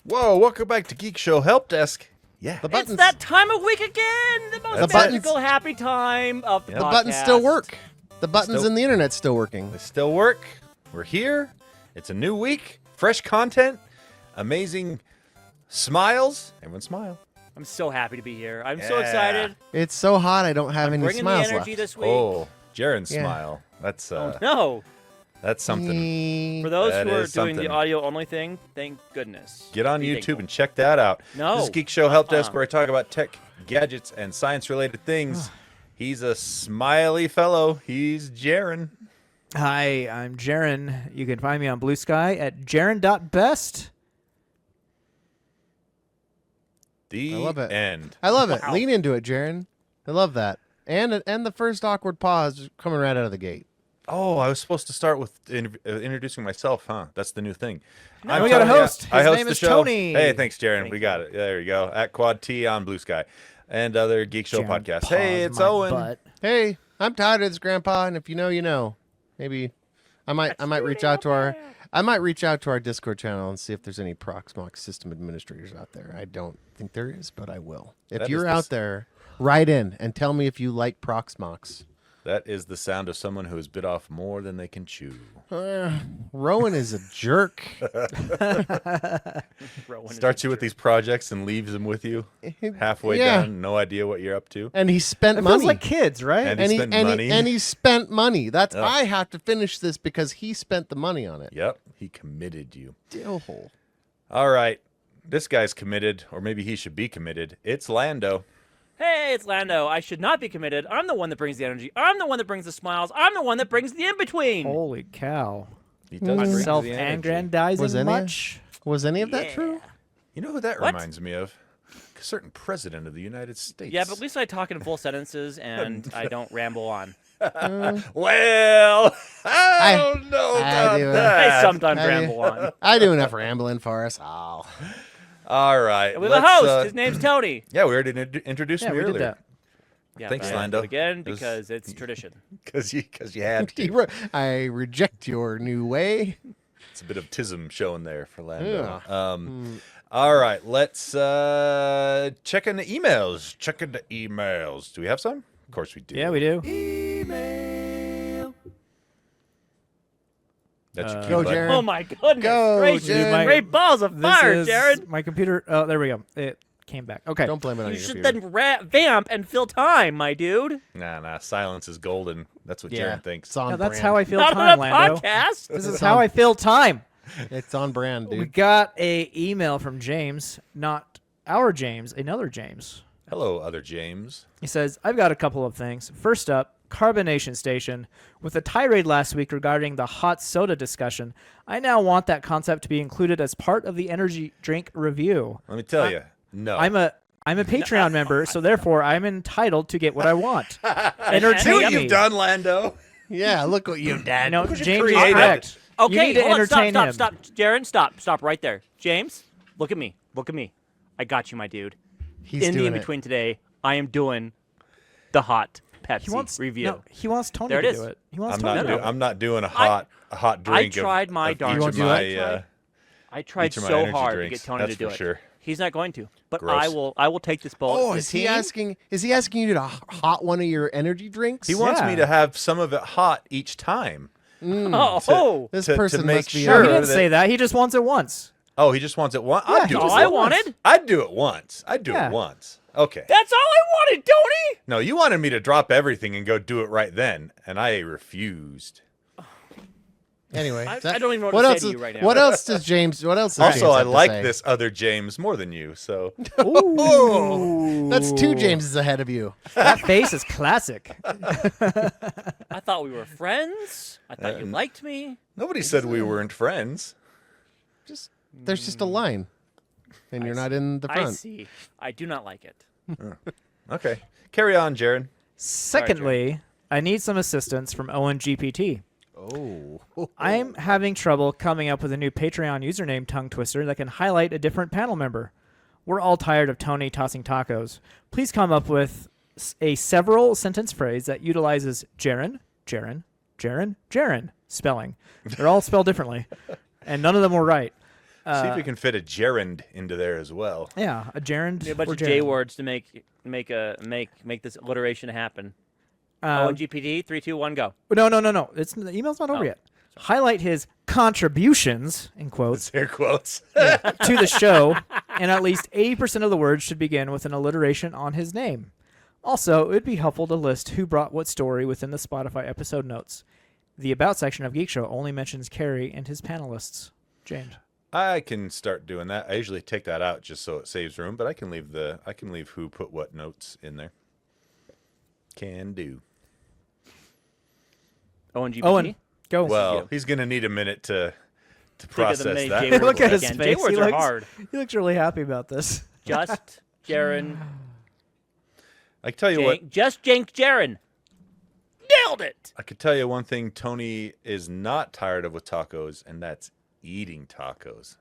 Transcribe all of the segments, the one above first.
Whoa, welcome back to Geekshow Helpdesk. Yeah. It's that time of week again. The most magical, happy time of the podcast. The buttons still work. The buttons in the internet still working. They still work. We're here. It's a new week. Fresh content. Amazing smiles. Everyone smile. I'm so happy to be here. I'm so excited. It's so hot I don't have any bringing smiles the energy left. this week. Oh, Jarron's smile. That's No. That's something. For those That who are is doing something. the audio only thing, thank goodness. Get on Be YouTube thankful. and check that out. No. This is Geekshow Helpdesk, where I talk about tech, gadgets, and science-related things. He's a smiley fellow. He's Jarron. Hi, I'm Jarron. You can find me on Blue Sky at jarron.best. The I love it. end. I love it. Wow. Lean into it, Jarron. I love that. And the first awkward pause coming right out of the gate. Oh, I was supposed to start with introducing myself, huh? That's the new thing. we got a host. I His host name the is show. Tony. Hey, thanks, Jarron. Thank We you. got it. There you go. At Quad T on Blue Sky and other Geek Show Jarron podcasts. paws Hey, it's my Owen. butt. Hey, I'm tired of this, Grandpa, and if you know, you know. Maybe I might reach out to our Discord channel and see if there's any Proxmox system administrators out there. I don't think there is, but I will. If That you're is out there, write in and tell me if you like Proxmox. That is the sound of someone who has bit off more than they can chew. Rowan is a jerk. Rowan is Starts a you with jerk. these projects and leaves them with you halfway Yeah. down. No idea what you're up to. And he spent It money. feels like kids, right? And he spent money. And he spent money. That's Ugh. I have to finish this because he spent the money on it. Yep, he committed you. Dill hole. All right, this guy's committed, or maybe he should be committed. It's Lando. Hey, it's Lando. I should not be committed. I'm the one that brings the energy. I'm the one that brings the smiles. I'm the one that brings the in-between. Holy cow. He does bring the energy. Self-aggrandizing Was any- much? Was any of that Yeah. true? You know who that What? reminds me of? A certain president of the United States. Yeah, but at least I talk in full sentences and I don't ramble on. Well, I don't know I about do. that. I sometimes I- ramble on. I do enough rambling for us all. All right. We have a host. His name's Tony. Yeah, we already introduced Yeah, me we did earlier. that. Yeah, Thanks, but I Lando. do it again It was- because it's tradition. Because you had to. I reject your new way. It's a bit of tism showing there for Lando. Yeah. All right, let's check in the emails. Check in the emails. Do we have some? Of course we do. Yeah, we do. That's your cue Go, button. Jarron. Oh my goodness Go, gracious! Jarron. Great balls of fire, This is Jared. my computer. Oh, there we go. It came back. Okay. Don't blame it on You your should computer. then vamp and fill time, my dude. Nah. Silence is golden. That's what Yeah, Jarron thinks. it's on Now, that's brand. how I feel Not time, on a Lando. podcast. This is how I feel time. It's on brand, We dude. got a email from James, not our James, another James. Hello, other James. He says, I've got a couple of things. First up, Carbonation Station. With a tirade last week regarding the hot soda discussion, I now want that concept to be included as part of the energy drink review. Let me tell you. No. I'm a Patreon member, so therefore I'm entitled to get what I want. See Entertain what me. you've done, Lando. Yeah, look what you've done. No, Look at James is creative. correct. You Okay, need to hold on. entertain him. Stop, Jaron, stop right there. James, look at me. I got you, my dude. He's In the doing in-between today, I am doing the hot Pepsi He wants review. No, he wants Tony There it to is. do it. He wants I'm Tony not. to do it. I'm not doing a hot drink. tried my of darn each You of won't do my, it? I tried each of my so energy hard to drinks, get Tony that's to do for it. sure. He's not going to, but Gross. I will take this bullet. Oh, The is he team- asking? Is he asking you to hot one of your energy drinks? He wants Yeah. me to have some of it hot each time. Oh, This to person make must be. sure No, he that- didn't say that. He just wants it once. Oh, he just wants it once. I'd do he it. just all I wants wanted. I'd do it once. I'd do Yeah. it once. Okay. That's all I wanted, Tony. No, you wanted me to drop everything and go do it right then, and I refused. Anyway, I that- don't even know what to say else to is- you right now. What else does James? What else? Does Also, James I have to like say? this other James more than you, so Oh, that's two Jameses ahead of you. That face is classic. I thought we were friends. I thought you liked me. nobody said we weren't friends. There's just a line, and you're not in the I front. see. I do not like it. Okay. Carry on, Jarron. Secondly, I need some assistance from Owen GPT. Oh, I'm having trouble coming up with a new Patreon username tongue twister that can highlight a different panel member. We're all tired of Tony tossing tacos. Please come up with a several sentence phrase that utilizes Jarron, spelling. They're all spelled differently, and none of them were right. See if we can fit a gerund into there as well. Yeah, a gerund. A bunch or of J gerund. words to make this alliteration happen. Um, GPT, 3, 2, 1, go. No. The email's not over yet. Highlight his contributions, in quotes, Air quotes. to the show, and at least 80% of the words should begin with an alliteration on his name. Also, it would be helpful to list who brought what story within the Spotify episode notes. The About section of Geek Show only mentions Carrie and his panelists. James. I can start doing that. I usually take that out just so it saves room, but I can leave who put what notes in there. Can do. Owen GPT. Owen, go. Well, he's gonna need a minute to Think of the process many that. J words Look at I his can. face. J words He are looks- hard. He looks really happy about this. Just Jarron. I can tell you what. Just Jank Jarron. Nailed it. I could tell you one thing Tony is not tired of with tacos, and that's eating tacos.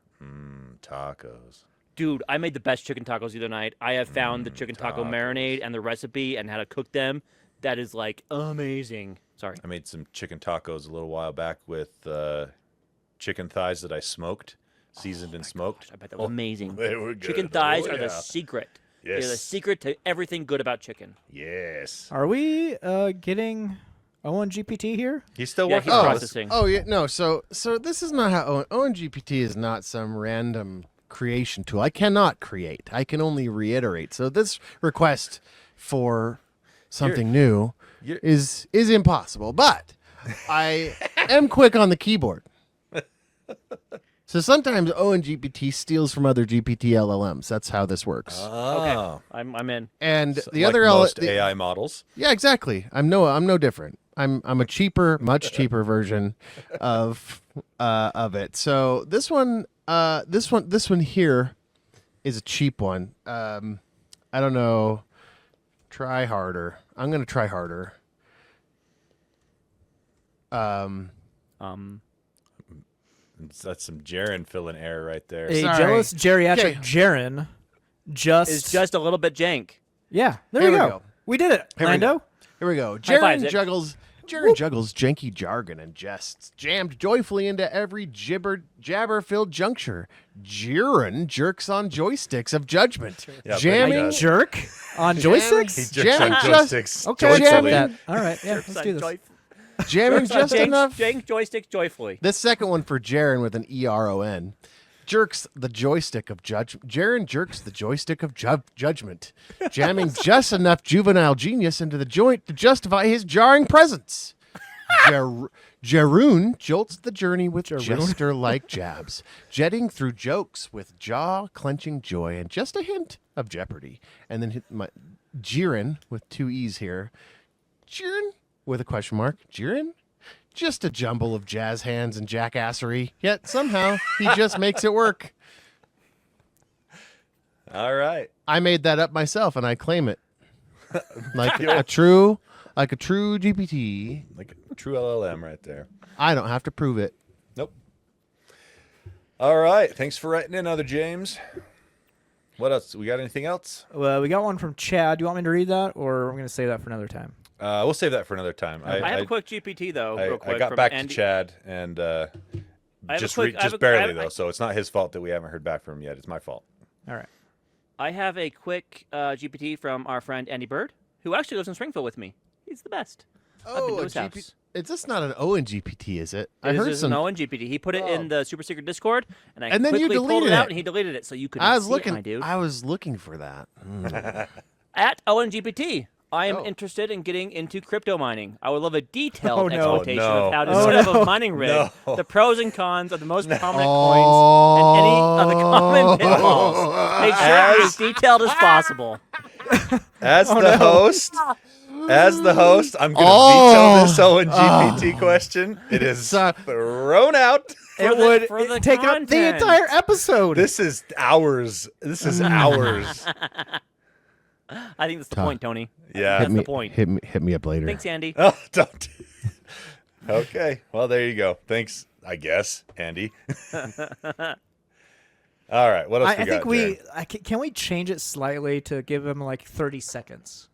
Tacos. Dude, I made the best chicken tacos the other night. I have found the chicken taco marinade and the recipe and how to cook them. That is like amazing. Sorry. I made some chicken tacos a little while back with chicken thighs that I smoked, seasoned and smoked. I bet that was amazing. They were good. Chicken thighs Oh, are the yeah. secret. They're the Yes. secret to everything good about chicken. Yes. Are we getting Owen GPT here? He's still Yeah, working he's on this. processing. Oh yeah, no. So this is not how OwenGPT is not some random creation tool. I cannot create. I can only reiterate. So this request for something new you're- is impossible. But I am quick on the keyboard. So sometimes OwenGPT steals from other GPT LLMs. That's how this works. Oh. I'm in. And the Like other most AI models. Yeah, exactly. I'm no different. I'm a cheaper, much cheaper version of it. So this one here is a cheap one. I don't know. Try harder. I'm gonna try harder. That's some Jarron filling air right there. A Sorry. jealous geriatric Okay. Jarron It's just a little bit jank. Yeah, there Here we we go. go. We did it. Here we Lando? go. Here we go. High five, Zach. Jarron juggles janky jargon and jests, jammed joyfully into every jabber-filled juncture. Jarron jerks on joysticks of judgment, Yeah, jamming, but, Jerk on joysticks? He jerks on Jamming joysticks. Okay, Joyfully. let's have that. All right, yeah, let's do this. jamming just enough. Jank joysticks joyfully. This second one for Jarron with an ERON. Jerks the joystick of Jarron jerks the joystick of judgment, jamming just enough juvenile genius into the joint to justify his jarring presence. Jarron jolts the journey with jester-like jabs, jetting through jokes with jaw-clenching joy and just a hint of jeopardy. And then Jarron with two E's here. Jarron with a question mark. Jarron? Just a jumble of jazz hands and jackassery, yet somehow he just makes it work. All right. I made that up myself, and I claim it like a true GPT. Like a true LLM right there. I don't have to prove it. Nope. All right. Thanks for writing in, other James. What else? We got anything else? Well, we got one from Chad. Do you want me to read that, or I'm going to save that for another time? We'll save that for another time. I have a quick GPT though, real quick. I got from back Andy. to Chad, and have a just quick- I have just a- barely I- though, so it's not his fault that we haven't heard back from him yet. It's my fault. All right. I have a quick GPT from our friend Andy Bird, who actually lives in Springfield with me. He's the best. I've been to his house. Is this not an Owen GPT, is it? It is an Owen GPT. He put it in the super secret Discord, and I And then you quickly pulled deleted it out, it. and he deleted it, so you could I was see looking. it, my dude. I was looking for that. At Owen GPT, I am Oh. interested in getting into crypto mining. I would love a detailed Oh, no. explanation Oh, no. of how to Oh, set up no. a mining rig, No. the pros and cons of the most prominent coins, and any of the common pitfalls. Make sure it be as detailed as possible. As Oh, the host, I'm going to veto this Owen GPT question. It is So- thrown out. It the- would for the take up the content. entire episode. This is hours. This is hours. I think that's the point, Tony. Yeah. That's the point. Hit me up later. Thanks, Andy. Oh, don't. Okay. Well, there you go. Thanks, I guess, Andy. All right. What else I we got? think Jaron? can we change it slightly to give him like 30 seconds?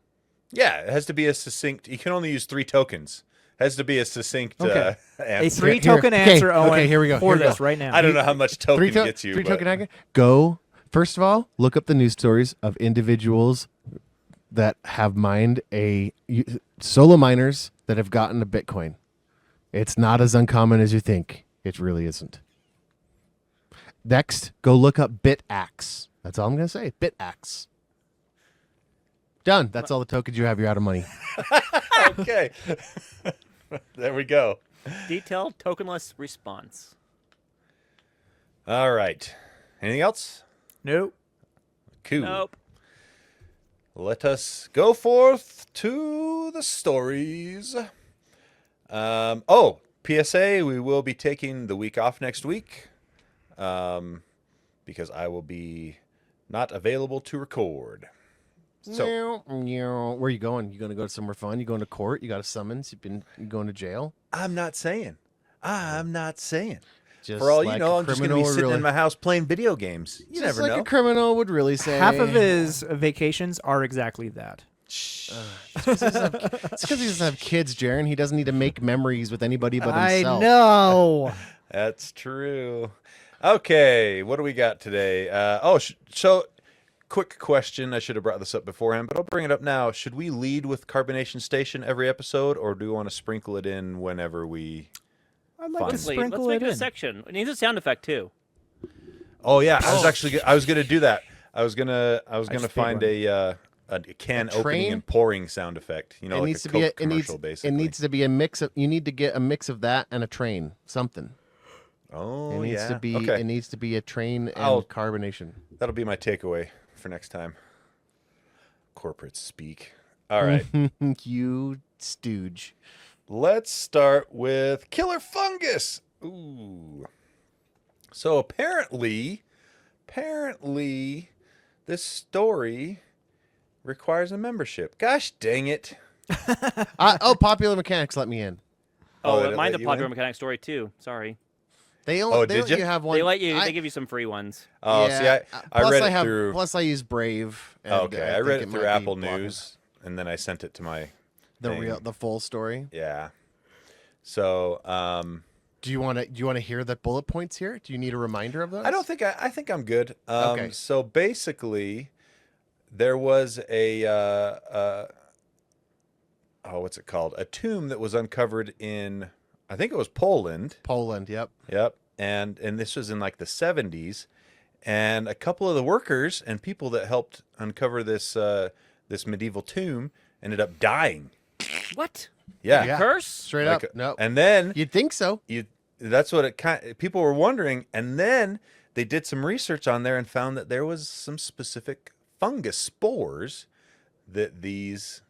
Yeah, it has to be a succinct. You can only use 3 tokens. Has to be a succinct Okay. A answer. 3-token Okay, answer, okay, Owen, here we go, for here we this go. right now. I don't know how much token gets you. Three but- token action. Go. First of all, look up the news stories of individuals that have mined solo miners that have gotten a Bitcoin. It's not as uncommon as you think. It really isn't. Next, go look up BitAxe. That's all I'm going to say. BitAxe. Done. That's all the tokens you have. You're out of money. Okay. There we go. Detailed tokenless response. All right. Anything else? Nope. Cool. Nope. Let us go forth to the stories. PSA, we will be taking the week off next week because I will be not available to record. So Where are you going? You going to go somewhere fun? You going to court? You got a summons? You going to jail? I'm not saying. Just For all you like know, a I'm just going to criminal be would sitting really- in my house playing video games. You just never like know. a criminal would really say. Half of his vacations are exactly that. It's because he doesn't have kids, Jarron. He doesn't need to make memories with anybody but himself. I know. That's true. Okay, what do we got today? So quick question. I should have brought this up beforehand, but I'll bring it up now. Should we lead with Carbonation Station every episode, or do we want to sprinkle it in whenever we... I'd like Fine. to Let's sprinkle make it it a in. section. It needs a sound effect too. Oh yeah, I was gonna do that. I was gonna just find picked a can A opening train? and pouring sound effect. You know, It like needs a to be Coke it needs commercial, it basically. needs to be a mix of. You need to get a mix of that and a train. Something. Oh It needs yeah. to be. Okay. It needs to be a train and I'll- carbonation. That'll be my takeaway for next time. Corporate speak. All right. You stooge. Let's start with killer fungus. Ooh. So apparently, this story requires a membership. Gosh dang it. Popular Mechanics let me in. Oh, Oh, they mind let the you popular in? mechanic story too. Sorry. They Oh, they did let you? you have one. They let you. I- They give you some free ones. Oh, yeah, see, I plus read I it have, through. Plus, I use Brave. And Okay, I read think it through might be Apple blocking News, and then I sent it to my The thing. the full story. Yeah. So, Do you want to hear the bullet points here? Do you need a reminder of those? I don't think I think I'm good. Okay. So basically, there was what's it called? A tomb that was uncovered in, I think it was Poland. Poland. Yep. Yep. And this was in like the 70s, and a couple of the workers and people that helped uncover this medieval tomb ended up dying. What? Yeah. Yeah. Curse? Straight Like, up. No. And then You'd think so. that's what people were wondering, and then they did some research on there and found that there was some specific fungus spores that these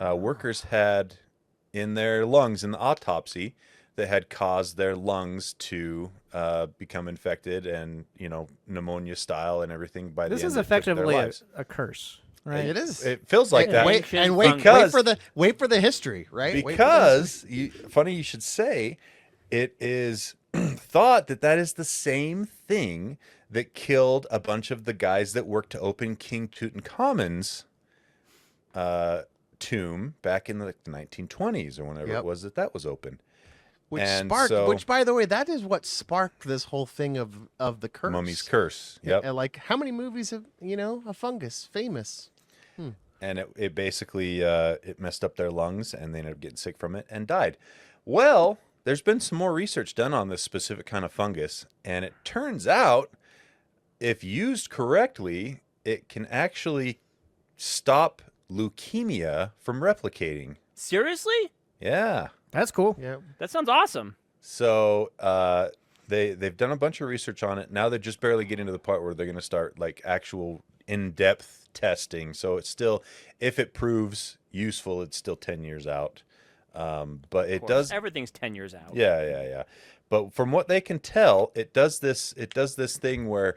workers had in their lungs in the autopsy that had caused their lungs to become infected and pneumonia style and everything by This the is end of their effectively lives. a curse, right? It is. It feels like that. Wait, Ancient and wait, fungus. wait for the history, right? Wait for the Because funny you should say, it is thought that is the same thing that killed a bunch of the guys that worked to open King Tutankhamun's tomb back in the 1920s or whenever Yep. it was that was open. Which And sparked. so- Which, by the way, that is what sparked this whole thing of the curse. Mummy's Curse. Yep. And like, how many movies have a fungus famous? And it basically it messed up their lungs and they ended up getting sick from it and died. Well, there's been some more research done on this specific kind of fungus, and it turns out if used correctly, it can actually stop leukemia from replicating. Seriously? Yeah. That's cool. Yeah. That sounds awesome. So they've done a bunch of research on it. Now they're just barely getting to the part where they're going to start like actual in-depth testing. So it's still, if it proves useful, it's still 10 years out. But it Of course. does. Everything's 10 years out. Yeah. But from what they can tell, it does this thing where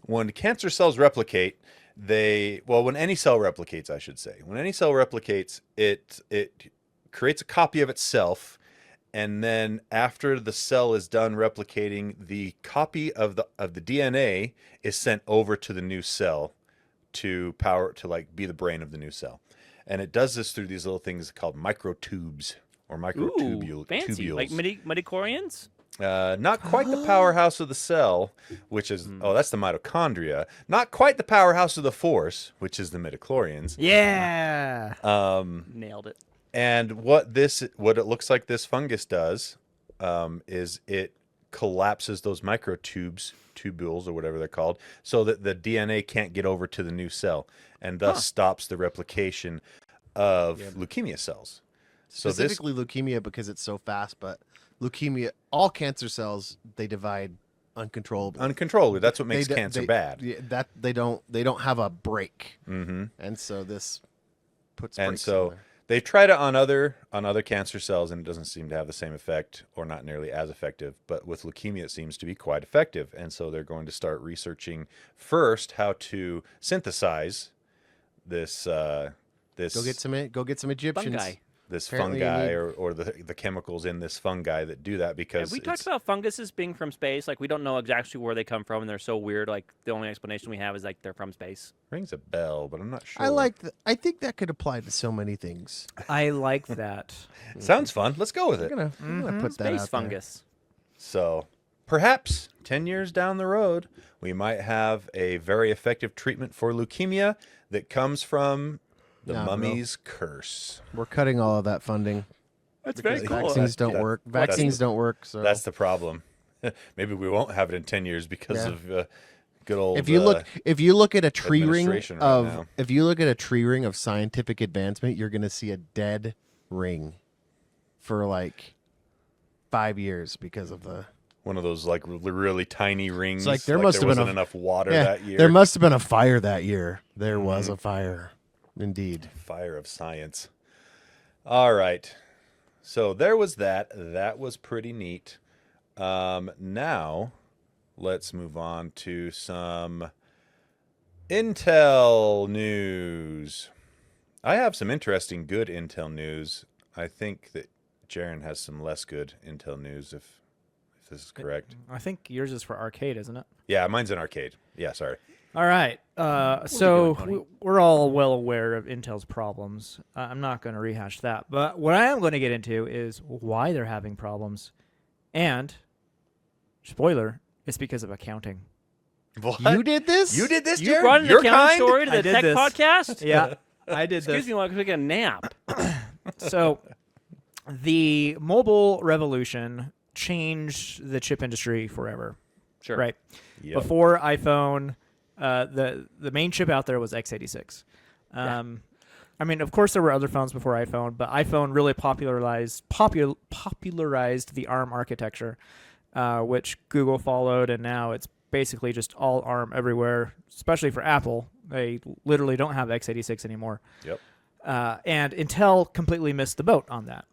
when cancer cells replicate, when any cell replicates, I should say, when any cell replicates, it creates a copy of itself, and then after the cell is done replicating, the copy of the DNA is sent over to the new cell to like be the brain of the new cell. And it does this through these little things called microtubes. or Ooh, microtubules. fancy. Like midichlorians? Not quite the powerhouse of the cell, which is that's the mitochondria. Not quite the powerhouse of the force, which is the midichlorians. Yeah. Nailed it. And what it looks like this fungus does is it collapses those tubules or whatever they're called, so that the DNA can't get over to the new cell, and thus stops the replication of leukemia cells. So Specifically leukemia because it's so fast, but leukemia, all cancer cells, they divide uncontrollably. Uncontrollably. That's what makes They- cancer they- bad. Yeah, that they don't have a break, Mm-hmm. and so this puts And breaks so in there. they've tried it on other cancer cells, and it doesn't seem to have the same effect, or not nearly as effective. But with leukemia, it seems to be quite effective. And so they're going to start researching first how to synthesize this. Go get some Egyptians. Fungi. This Apparently you fungi need- or the chemicals in this fungi that do that, because Have we talked about funguses being from space? Like, we don't know exactly where they come from, and they're so weird. Like, the only explanation we have is, like, they're from space. rings a bell, but I'm not sure. I think that could apply to so many things. I like that. Sounds fun. Let's go with it. I'm gonna put that Space out fungus. So perhaps 10 years down the road, we might have a very effective treatment for leukemia that comes from the No, no. mummy's curse. there. We're cutting all of that funding. That's Because very cool. vaccines don't That- work. that's- Vaccines don't work. So That's the problem. Maybe we won't have it in 10 years because Yeah. of good old. if you look at a tree ring administration right of now. if you look at a tree ring of scientific advancement, you're gonna see a dead ring for like 5 years because of the. one of those like really tiny rings. It's like there must have been wasn't a- enough water Yeah, that year. there must have been a fire that year. There was a fire, indeed. Fire of science. All right. So there was that. That was pretty neat. Now, let's move on to some Intel news. I have some interesting good Intel news. I think that Jarron has some less good Intel news, if this is correct. I think yours is for arcade, isn't it? Yeah, mine's an arcade. Yeah, sorry. All right. So we're all well aware of Intel's problems. I'm not going to rehash that. But what I am going to get into is why they're having problems. And, spoiler, it's because of accounting. What? You did this? You did this, You Jarron? brought an Your accounting kind? story to I the did tech this. podcast? Yeah, I did Excuse this. me while I take a nap. So, the mobile revolution changed the chip industry forever. Sure. Right. Yep. Before iPhone, the main chip out there was x86. I mean, of course, there were other phones before iPhone, but iPhone really popularized the ARM architecture, which Google followed, and now it's basically just all ARM everywhere. Especially for Apple, they literally don't have x86 anymore. Yep. And Intel completely missed the boat on that.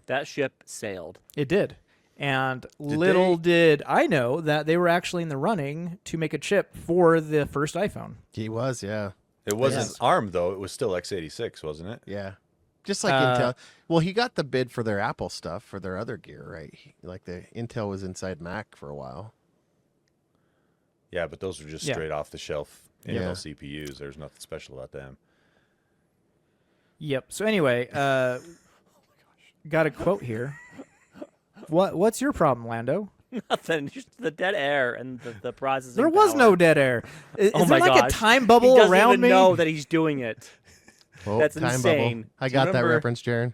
That ship sailed. It did. And little did I know that they were actually in the running to make a chip for the first iPhone. He was, yeah. It wasn't Yes. ARM, though. It was still x86, wasn't it? Yeah. Just like Intel. Well, he got the bid for their Apple stuff, for their other gear, right? Like the Intel was inside Mac for a while. Yeah, but those were just Yeah. straight off the shelf Intel Yeah. CPUs. There's nothing special about them. Yep. So anyway, got a quote here. What's your problem, Lando? Nothing. Just the dead air and the processing. There was power. no dead air. Is Oh there my like gosh. a time He bubble doesn't around even me? know that he's doing it. Oh, That's time insane. bubble. I Do you got that remember- reference, Jarron.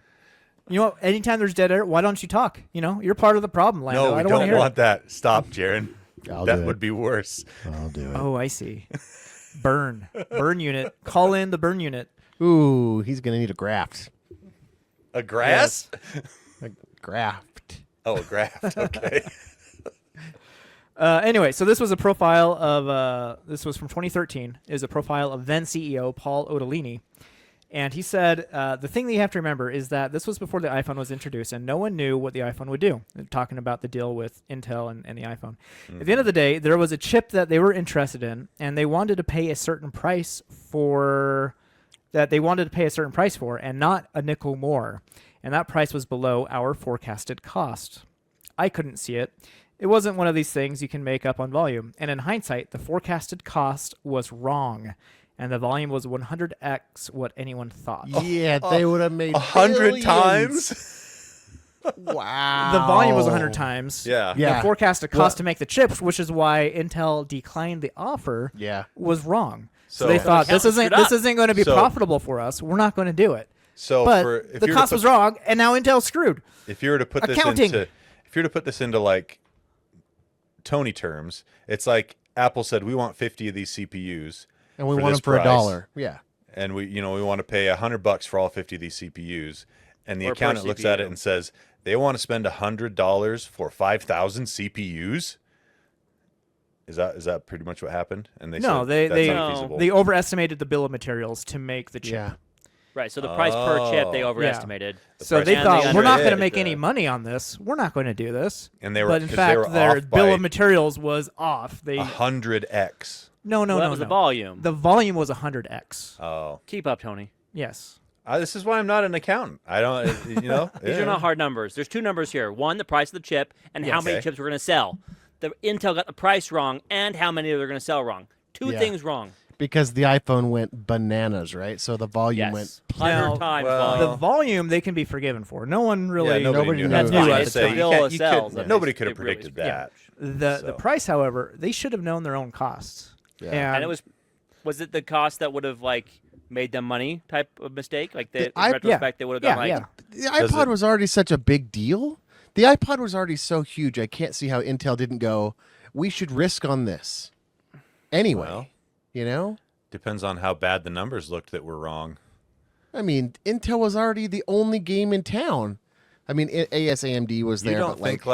You know what? Anytime there's dead air, why don't you talk? You know, you're part of the problem, Lando. No, we I don't, wanna don't hear want that. Stop, Jarron. I'll That do would it. be worse. I'll do it. Oh, I see. Burn unit. Call in the burn unit. Ooh, he's going to need a graft. A grass? A graft. Oh, a graft. Okay. Anyway, so this was a profile of this was from 2013. Is a profile of then CEO Paul Otellini, and he said the thing that you have to remember is that this was before the iPhone was introduced, and no one knew what the iPhone would do. They're talking about the deal with Intel and the iPhone. At the end of the day, there was a chip that they were interested in, and they wanted to pay a certain price for and not a nickel more, and that price was below our forecasted cost. I couldn't see it. It wasn't one of these things you can make up on volume. And in hindsight, the forecasted cost was wrong. and the volume was 100x what anyone thought. Yeah, they would have made 100 billions. times. Wow. The volume was 100 times. Yeah. Yeah. The forecasted cost to make the chips, which is why Intel declined the offer, Yeah. was wrong. So So- they thought The accountants screwed this up. isn't going to be So- profitable for us. We're not going to do it. So But if the you were to cost put- was wrong, and now Intel's screwed. If you were to put this Accounting. into like Tony terms, it's like Apple said we want 50 of these CPUs And we for want this them for price. $1. Yeah. and we want to pay $100 for all 50 of these CPUs, and the Or per accountant looks at it CPU. and says they want to spend $100 for 5,000 CPUs. Is that pretty much what happened? And they No, said they that's they unfeasible. they overestimated the bill of materials to make the chip. Yeah. Right. So the price per chip they Oh. overestimated. So price they and thought they we're not going to underestimated make the- any money on this. We're not going to do this. And they were, But in 'cause they fact, were their off bill by of materials was off. They 100x. no Well, that no was no. the volume. The volume was 100x. Oh, Keep up, Tony. Yes. this is why I'm not an accountant. I don't, These yeah. are not hard numbers. There's two numbers here. One, the price of the chip, and how many Okay. chips we're going to sell. The Intel got the price wrong, and how many they're going to sell wrong. Two Yeah. things wrong. Because the iPhone went bananas, right? So the volume went. Yes. 100 Now, times well- The volume. volume they can be forgiven for. No one Yeah, really. nobody knew. That's how fine. to It's say the you bill can't- of you sales couldn't- that Nobody they- could have they really predicted screwed that. up. The So. price, however, they should have known their own costs. Yeah. And it was it the cost that would have made them money type of mistake? Like The in I- retrospect, they would have Yeah, gone yeah. The iPod was already such a big deal. The iPod was already so huge. I can't see how Intel didn't go, we should risk on this. Anyway, Well. you know? Depends on how bad the numbers looked that were wrong. I mean, Intel was already the only game in town. I mean, ASAMD was there, You don't but think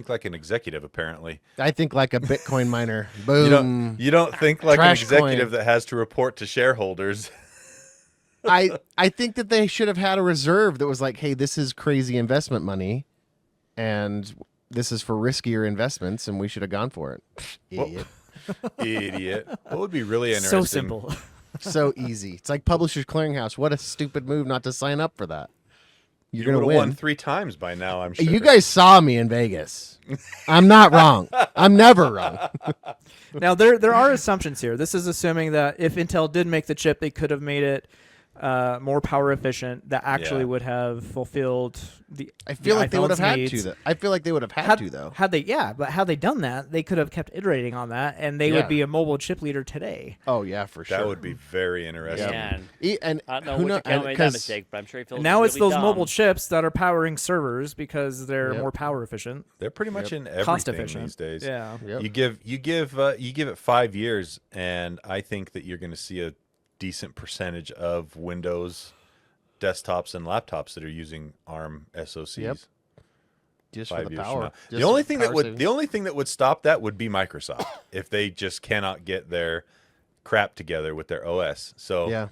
like an executive, apparently. I think like a Bitcoin miner. Boom. You don't think like an Trash executive coin. that has to report to shareholders. I think that they should have had a reserve that was like, hey, this is crazy investment money, and this is for riskier investments, and we should have gone for it. Idiot. Idiot. What would be really interesting? So simple. So easy. It's like Publishers Clearinghouse. What a stupid move not to sign up for that. You're You gonna would have win. won 3 times by now, I'm sure. You guys saw me in Vegas. I'm not wrong. I'm never wrong. Now there are assumptions here. This is assuming that if Intel did make the chip, they could have made it more power efficient. That actually Yeah. would have fulfilled the. I feel the like they would have iPhone's had needs. to. I feel like they would have had to though. Had they, but had they done that, they could have kept iterating on that, and they Yeah. would be a mobile chip leader today. Oh yeah, for sure. That would be very interesting. Yeah. And I don't know who which know- account made that 'cause mistake, but I'm sure he feels And now it's really those dumb. mobile chips that are powering servers because they're Yep. more power efficient, They're pretty much in everything cost efficient. these days. Yeah. Yep. You give it 5 years, and I think that you're going to see a decent percentage of Windows desktops and laptops that are using ARM SoCs. Yep. Just 5 for the years power. from now. Just The only for thing that power would savings. the only thing that would stop that would be Microsoft if they just cannot get their crap together with their OS. So Yeah.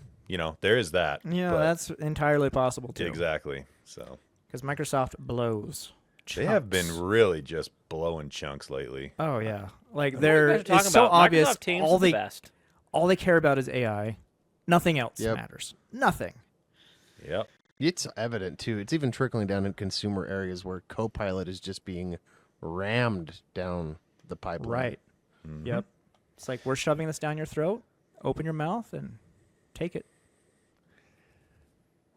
there is that. Yeah, but- that's entirely possible too. exactly. So Because Microsoft blows. they have chunks. been really just blowing chunks lately. Oh yeah, like What are you they're guys talking it's so about? obvious. Microsoft Teams All is the they best. all they care about is AI. Nothing else Yep. matters. Nothing. Yep. It's evident too. It's even trickling down in consumer areas where Copilot is just being rammed down the pipeline. Right. Yep. It's like we're shoving this down your throat. Open your mouth and take it.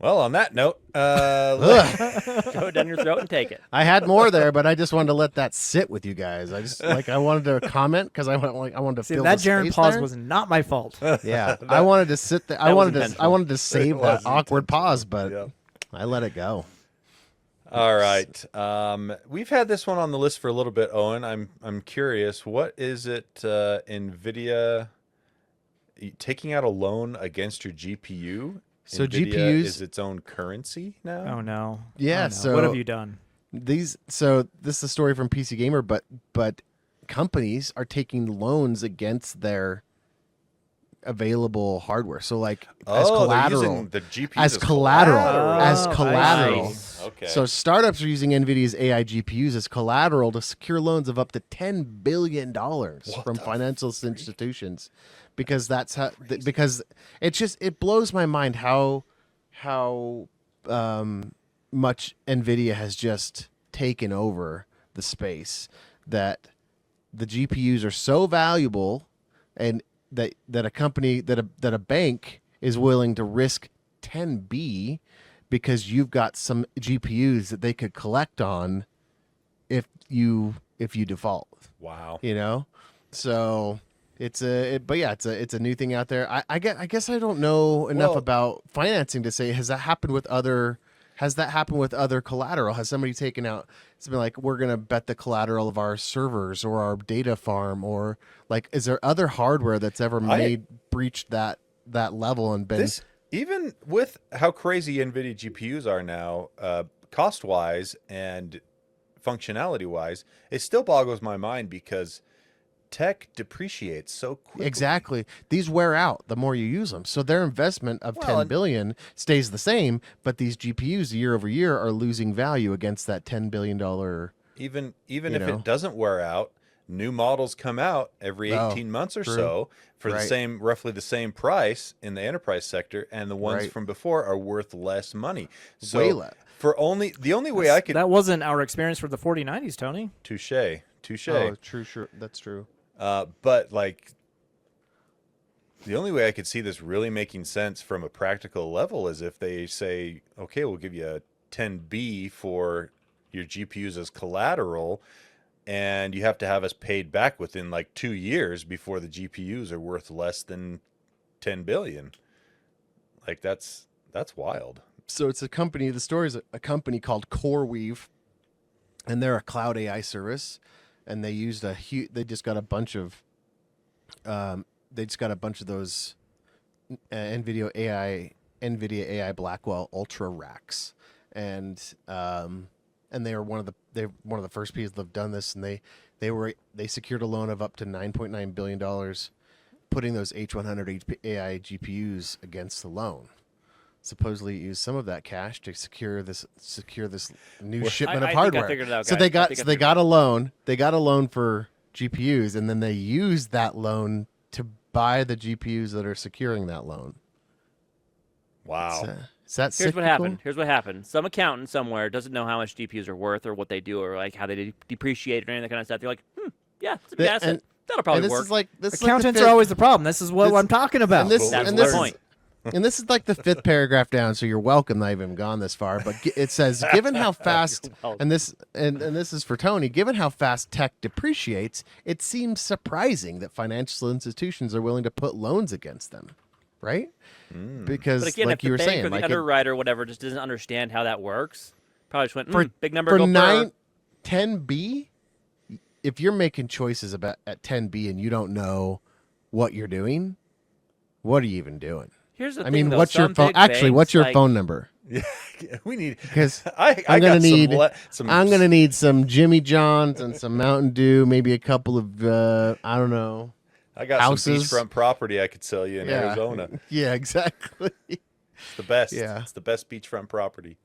Well, on that note, Go down your throat and take it. I had more there, but I just wanted to let that sit with you guys. I wanted to comment because I wanted to See, feel that the Jarron space pause there. was not my fault. Yeah, I wanted to sit there. I That was wanted to intentional. save It that was awkward pause, but Yep. I let it go. all right. We've had this one on the list for a little bit, Owen. I'm curious. What is it? Nvidia taking out a loan against your GPU? So Nvidia GPUs is its own currency now. Oh no. Yeah, Oh, no. so- what have you done? this is a story from PC Gamer, but companies are taking loans against their available hardware. So like as Oh, they're collateral. using the GPUs As collateral. As Oh, I collateral. see. Okay. So startups are using Nvidia's AI GPUs as collateral to secure loans of up to $10 billion from financial institutions, because that's how. Because it blows my mind how much Nvidia has just taken over the space, that the GPUs are so valuable, and that a company that a bank is willing to risk 10B because you've got some GPUs that they could collect on if you default. Wow. You know, so it's a new thing out there. I guess I don't know enough Well- about financing to say has that happened with other collateral? Has somebody taken out? It's been like we're gonna bet the collateral of our servers or our data farm, or like is there other hardware that's ever breached that level and been This, even with how crazy Nvidia GPUs are now, cost wise and functionality wise, it still boggles my mind because tech depreciates so quickly. Exactly. These wear out the more you use them. So their investment of Well, 10 and- billion stays the same, but these GPUs year over year are losing value against that $10 billion. Even You if know? it doesn't wear out, new models come out every 18 months or true. so for Right. roughly the same price in the enterprise sector, and the ones Right. from before are worth less money. So Way less. for the only way I could That wasn't our experience for the 4090s, Tony. touche. Oh, true, sure. That's true. But like the only way I could see this really making sense from a practical level is if they say, okay, we'll give you a 10B for your GPUs as collateral, and you have to have us paid back within like 2 years before the GPUs are worth less than 10 billion. Like that's wild. So it's a company, the story is a company called CoreWeave, and they're a cloud AI service, and they used they just got a bunch of those Nvidia AI Blackwell Ultra racks, and they were one of the first people that have done this, and they secured a loan of up to $9.9 billion, putting those H100 AI GPUs against the loan. Supposedly used some of that cash to secure this new shipment I of think I hardware. figured it out, So guys. they I got think I they figured got a loan. They got a loan for GPUs, and then they used that loan to buy the GPUs that are securing that loan. Wow. Is that Here's what cyclical? happened. Here's what happened. Some accountant somewhere doesn't know how much GPUs are worth or what they do or like how they depreciate or any of that kind of stuff. They're like, yeah, it's a good asset. And- That'll probably And this work. is like this. Accountants is like are always the problem. This is what this- I'm talking about. and this That's and the this point. is and this is like the fifth paragraph down. So you're welcome that I've even gone this far. But it says, given how fast welcome. and this is for Tony. Given how fast tech depreciates, it seems surprising that financial institutions are willing to put loans against them, right? Because But again, like if you the were bank saying, or the like underwriter or whatever just doesn't understand how that works, probably just went, for big number, for go burr. 10B, if you're making choices about at 10B and you don't know what you're doing, what are you even doing? Here's the I thing, mean, though. what's your Some phone? big Actually, what's banks, your like- phone number? We need Because I I'm gonna got need some I'm gonna need some Jimmy John's and some Mountain Dew, maybe a couple of I don't know. I got some houses. beachfront property I could sell you in Arizona. Yeah, exactly. It's the best. Yeah. It's the best beachfront property.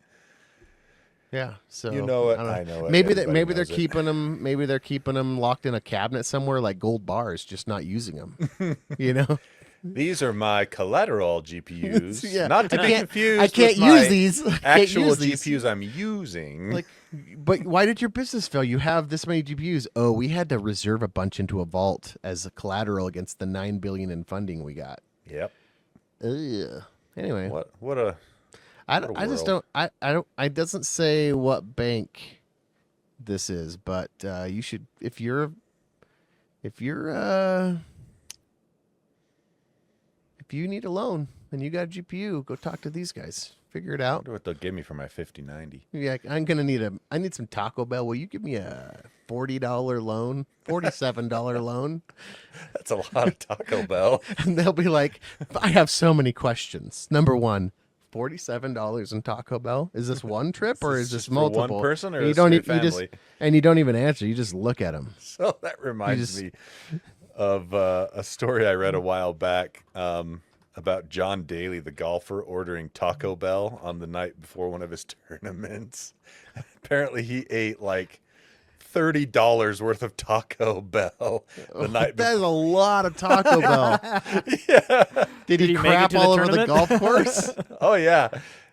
Yeah. So You know it, don't I know it, Maybe everybody they're knows it. keeping them. Maybe they're keeping them locked in a cabinet somewhere, like gold bars, just not using them. You know. These are my collateral GPUs. Yeah. Not to I be can't- confused. I can't with use my these. I can't Actual use these. GPUs I'm using. Like, but why did your business fail? You have this many GPUs. Oh, we had to reserve a bunch into a vault as a collateral against the $9 billion in funding we got. Yep. Ugh. Anyway, What a I what a just world. don't. I don't. It doesn't say what bank this is, but you should if you need a loan and you got a GPU, go talk to these guys. Figure it I out. wonder what they'll give me for my 5090. Yeah, I need some Taco Bell. Will you give me a $40 loan, $47 loan? That's a lot of Taco Bell. And they'll be like, I have so many questions. Number one, $47 in Taco Bell. Is this one trip or is this just for one multiple? person or And you is don't it e- you just family? and you don't even answer. You just look at them. So that reminds just- me of a story I read a while back about John Daly, the golfer, ordering Taco Bell on the night before one of his tournaments. Apparently, he ate like $30 worth of Taco Bell the night That is before. a lot of Taco Bell. Yeah. Did he he make it crap to the all over the tournament? golf course? Oh yeah.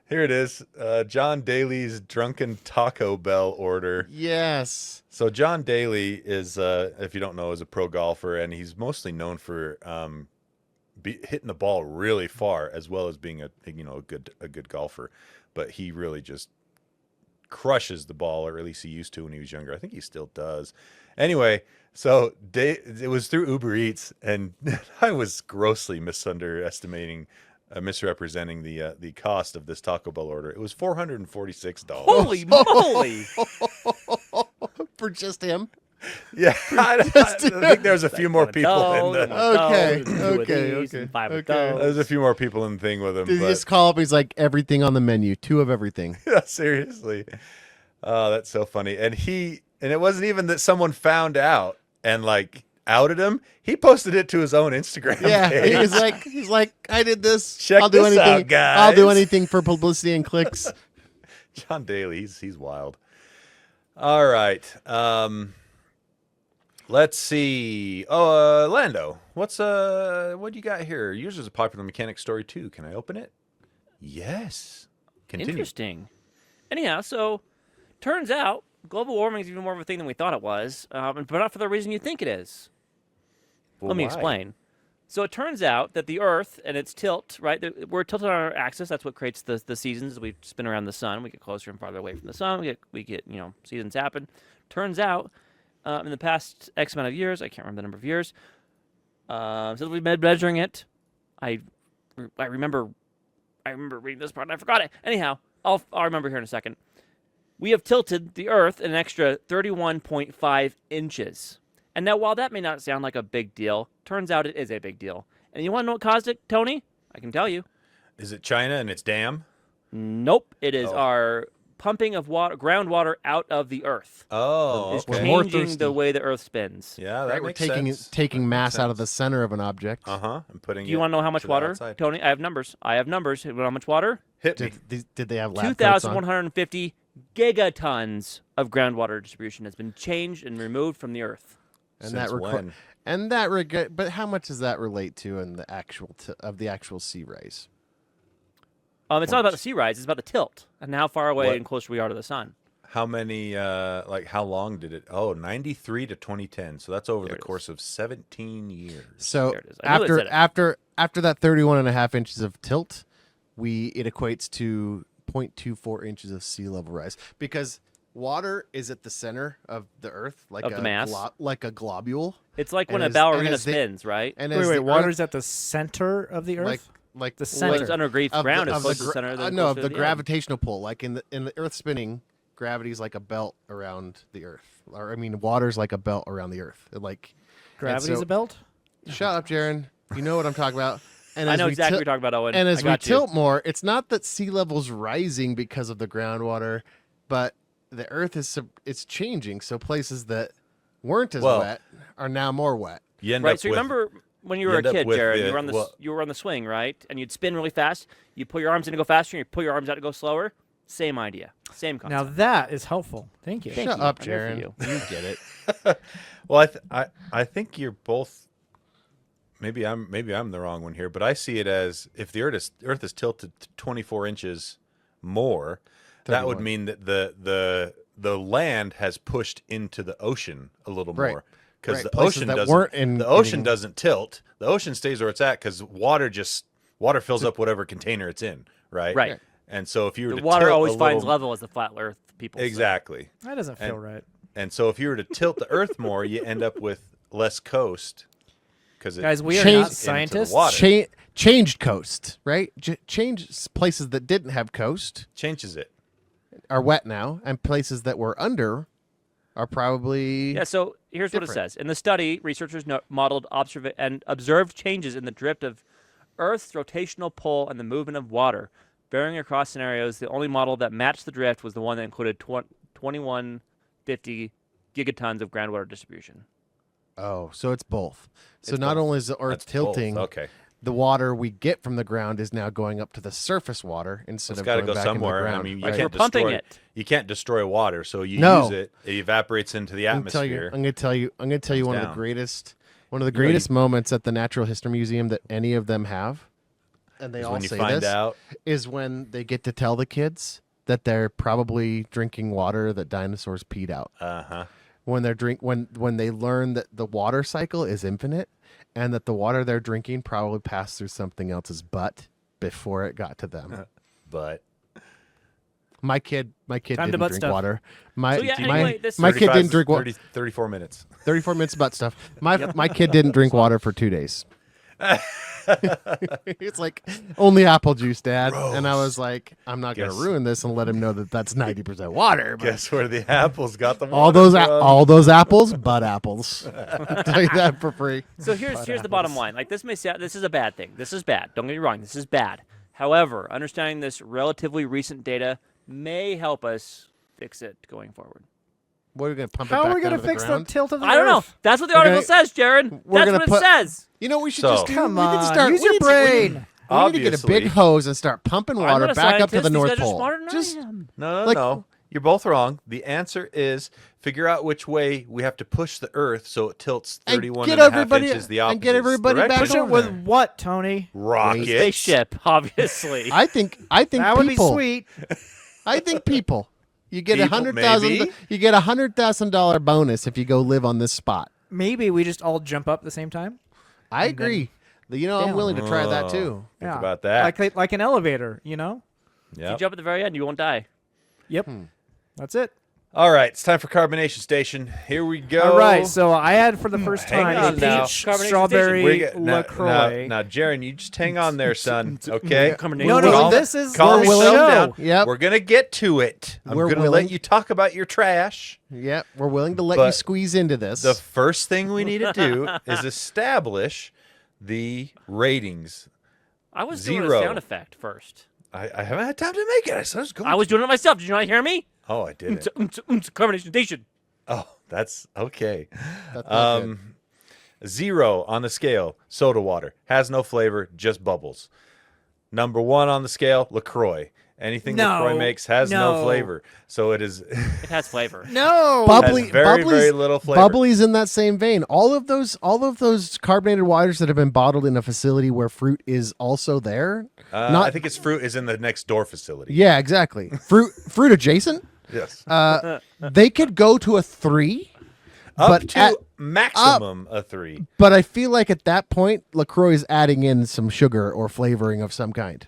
Here it is. John Daly's drunken Taco Bell order. Yes. So John Daly is, if you don't know, is a pro golfer, and he's mostly known for hitting the ball really far, as well as being a good golfer. But he really just crushes the ball, or at least he used to when he was younger. I think he still does. Anyway, so it was through Uber Eats, and I was grossly misrepresenting the cost of this Taco Bell order. It was $446. Holy moly! For just him. Yeah, I think there's a few more people in the. Okay. There's a few more people in the thing with him. Did he but- just call up? He's like, everything on the menu, 2 of everything. Yeah, seriously. Oh, that's so funny. And it wasn't even that someone found out and like outed him. He posted it to his own Instagram Yeah, page. he's like, I did this. Check I'll do this anything. out, guys. I'll do anything for publicity and clicks. John Daly, he's wild. All right. Let's see. Oh, Lando, what do you got here? Yours is a popular mechanic story too. Can I open it? Yes. Continue. Interesting. Anyhow, so turns out global warming is even more of a thing than we thought it was, but not for the reason you think it is. Well, Let me why? explain. So it turns out that the Earth and its tilt, right? We're tilted on our axis. That's what creates the seasons. We spin around the sun. We get closer and farther away from the sun. We get seasons happen. Turns out, in the past X amount of years, I can't remember the number of years, since we've been measuring it, I remember reading this part and I forgot it. Anyhow, I'll remember here in a second. We have tilted the Earth an extra 31.5 inches. And now, while that may not sound like a big deal, turns out it is a big deal. And you want to know what caused it, Tony? I can tell you. Is it China and its dam? Nope. It is our pumping of groundwater out of the Earth. Oh, It's We're okay. more changing thirsty. the way the Earth spins. Yeah, that Right, we're makes taking sense. taking mass Makes out of the sense. center of an object. And putting. Do you want to know how much to the water, outside. Tony? I have numbers. You know how much water? Hit me. Did they have lab coats on? 2,150 gigatons of groundwater distribution has been changed and removed from the Earth. And Since when? But how much does that relate to in the actual sea rise? It's not about the sea rise. It's about the tilt and how far away What? and closer we are to the sun. How many? How long did it? Oh, 93 to 2010. So that's over There the it is. course of 17 years. So There it is. I knew it said it. after that 31.5 inches of tilt, it equates to 0.24 inches of sea level rise, because water is at the center of the Earth, like Of the mass. like a globule. It's like when And a as- ballerina and as they- spins, right? And Wait, as wait, the water's Earth, at the center of the Earth? like the Well, center. it's underneath of ground. It's the close to the center. than no, closer of to the end. gravitational pull. Like in the Earth spinning, gravity's like a belt around the Earth, or I mean, water's like a belt around the Earth. Gravity's so- a belt? Shut up, Jarron. You know what I'm talking about. And I as know we exactly til- what you're talking about, Owen. And I as we got you. tilt more, it's not that sea level's rising because of the groundwater, but the Earth it's changing. So places that weren't as Well- wet are now more wet. You end Right. up So you with, remember when you you were a end up kid, with Jared? the- You were on the well- you were on the swing, right? And you'd spin really fast. You pull your arms in to go faster, and you pull your arms out to go slower. Same idea. Same concept. Now that is helpful. Thank you. Thank Shut you. up, I'm here for Jarron. you. You get it. Well, I think you're both. Maybe I'm the wrong one here, but I see it as if the Earth is tilted 24 inches more, that would 31. mean that the land has pushed into the ocean a little Right. more, because Right, the places ocean that doesn't. weren't in the ocean getting- doesn't tilt. The ocean stays where it's at because water fills up whatever container it's in, right? Right. And so if you were The to water tilt always a finds little, level, as the flat Earth people say. exactly. That doesn't feel And- right. And so if you were to tilt the Earth more, you end up with less coast. Because Guys, we are Change- not into the scientists. water. Changed coast, right? Change places that didn't have coast changes it. are wet now, and places that were under are probably Yeah, so here's what it Different. says. In the study, researchers modeled and observed changes in the drift of Earth's rotational pull and the movement of water, varying across scenarios. The only model that matched the drift was the one that included 2150 gigatons of groundwater distribution. Oh, so it's both. So It's not both. only is the Earth That's both. tilting, Okay. the water we get from the ground is now going up to the surface water instead It's of got to going go back into the somewhere. ground. I mean, you Right. can't We're pumping destroy it. You can't destroy water, so you No. use it. It evaporates into the I'm gonna tell you. atmosphere. I'm gonna tell you one of down. the greatest know, you- greatest moments at the Natural History Museum that any of them have, and they Is all when you say find this, out. is when they get to tell the kids that they're probably drinking water that dinosaurs peed out. Uh huh. when they learn that the water cycle is infinite and that the water they're drinking probably passed through something else's butt before it got to them. But My kid Time to didn't butt drink stuff. water. My So, yeah, anyway, this- my kid didn't drink water. 34 minutes. 34 minutes butt stuff. My kid didn't drink water for 2 days. It's like only apple juice, Dad. And I was like, I'm not going to Guess- ruin this and let him know that that's 90% water. But Guess where the apples got the water all from? those apples, butt apples. I'll tell you that for free. So here's the bottom line. Like, this may sound, this is a bad thing. This is bad. Don't get me wrong. This is bad. However, understanding this relatively recent data may help us fix it going forward. What are we going to pump How it back are we going to to fix the ground? tilt of the I don't know. Earth? That's what the We're article gonna- says, Jarron. we're That's gonna what put- it says. You know what we should So- just do? Come we need to on, start. use we your need to- brain. We need to get a big Obviously. hose and start pumping I'm water not a back up to scientist. the These North guys are Pole. smarter than I Just am. No, Like- no. You're both wrong. The answer is figure out which way we have to push the Earth so it tilts And 31 get and a half everybody- inches the and opposite get everybody back Push direction. it on with there. what, Tony? Rockets. Spaceship, obviously. I think That would be people. sweet. I think people. You get People, $100,000. maybe? You get $100,000 bonus if you go live on this spot. Maybe we just all jump up at the same time. I agree. I'm down. willing to try that Oh, too. Think Yeah. about that. Like an elevator, you know? If you Yep. jump at the very end, you won't die. Yep. That's it. All right, it's time for Carbonation Station. Here we go. All right. So I had for the first Hang time on a now. peach Carbonation strawberry Now, LaCroix. Jaron, you just hang on there, son. Okay. Carbonation. No, no, Calm- this is calm the yourself show. down. Yep. We're gonna get to it. I'm We're gonna willing. let you talk about your trash. Yep. We're willing to let But you squeeze into this. The first thing we need to do is establish the ratings. I was doing a Zero. sound effect first. I haven't had time to make it. I was going. I was doing it myself. Did you not hear me? Oh, I didn't. Carbonation station. Oh, that's okay. That's not good. 0 on the scale. Soda water has no flavor, just bubbles. Number 1 on the scale. LaCroix. Anything No, LaCroix makes has no no. flavor, so it is. It has flavor. No. Has very, very little flavor. Bubbly's in that same vein. All of those carbonated waters that have been bottled in a facility where fruit is also there. I think its fruit is in the next door facility. Yeah, exactly. Fruit adjacent. Yes. They could go to a 3, Up but to maximum a 3. but I feel like at that point LaCroix is adding in some sugar or flavoring of some kind.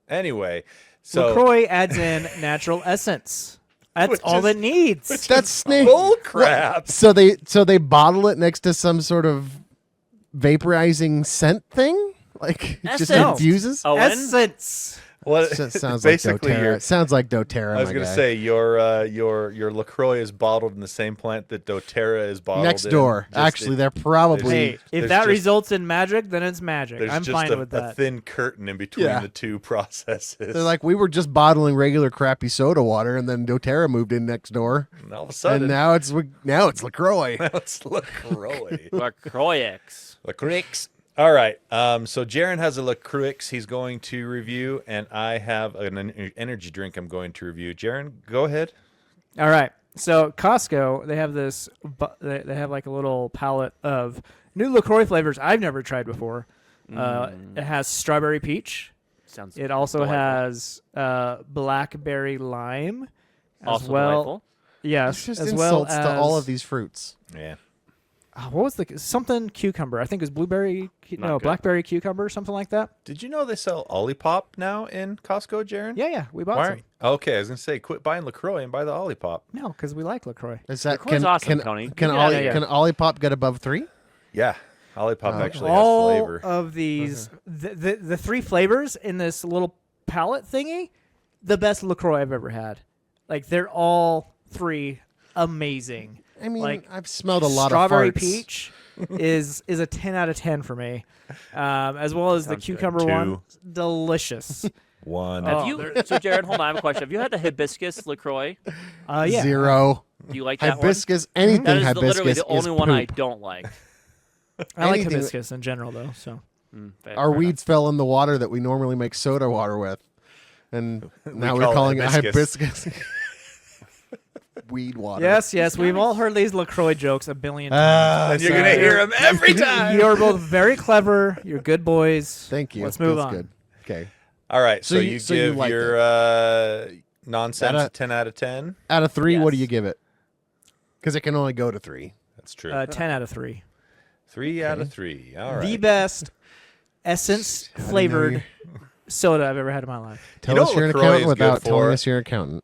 Anyway, so LaCroix adds in natural essence. That's Which all is- it needs. That's snake. bull crap. So they bottle it next to some sort of vaporizing scent thing, like it just Essence. infuses. Owen? Essence. What Sounds like basically doTERRA. your It sounds like doTERRA. I was my going to guy. say your LaCroix is bottled in the same plant that doTERRA is bottled next in. door. Just Actually, it- they're probably. Hey, if there's that just- results in magic, then it's magic. there's I'm just fine a, with a that. thin curtain in between Yeah. the two processes. They're like, we were just bottling regular crappy soda water, and then doTERRA moved in next door, and all of a sudden and now it's LaCroix. it's LaCroix. LaCroix. LaCroix. All right. So Jarron has a LaCroix he's going to review, and I have an energy drink I'm going to review. Jarron, go ahead. All right. So Costco, they have this. They have like a little palette of new LaCroix flavors I've never tried before. It has strawberry peach. Sounds. It also delightful. has blackberry lime, as Also well. delightful. Yes, It's just as well insults as to all of these fruits. Yeah. What was the something cucumber? I think it was blueberry. Not No, good. blackberry cucumber, something like that. Did you know they sell Olipop now in Costco, Jarron? Yeah, we bought Why some. aren't- Okay, I was going to say, quit buying LaCroix and buy the Olipop. No, because we like LaCroix. Is that LaCroix's awesome, Tony. Can Get outta here. Olipop get above 3? Yeah. Olipop actually all has flavor. of these, the 3 flavors in this little palette thingy, the best LaCroix I've ever had. Like they're all 3 amazing. I mean, Like, I've smelled a lot Strawberry of farts. peach is a 10 out of 10 for me, as well as the Sounds good. cucumber one, 2. delicious. 1. Have Oh, you? So Jarron, hold on. I have a question. Have you had the hibiscus LaCroix? Yeah. 0. Do you like that Hibiscus, anything one? That is hibiscus literally the is only one I poop. don't like. I like anything- hibiscus in general though. So Fair Our enough. weeds fell in the water that we normally make soda water with. And now we're call it calling it hibiscus. hibiscus. Weed water. yes, we've all heard these LaCroix jokes a billion Ah, times. And you're going to hear them every time. You're both very clever. You're good boys. Thank you. Let's move That's on. good. Okay. All right, so, So you you give liked your nonsense Out a of- 10 out of 10. Out of 3, what do Yes. you give it? Because it can only go to 3. That's true. 10 out of 3. 3 out of 3. All right. The best essence flavored soda I've ever had in my life. Tell know us what you're an LaCroix accountant is good without telling for? us you're an accountant.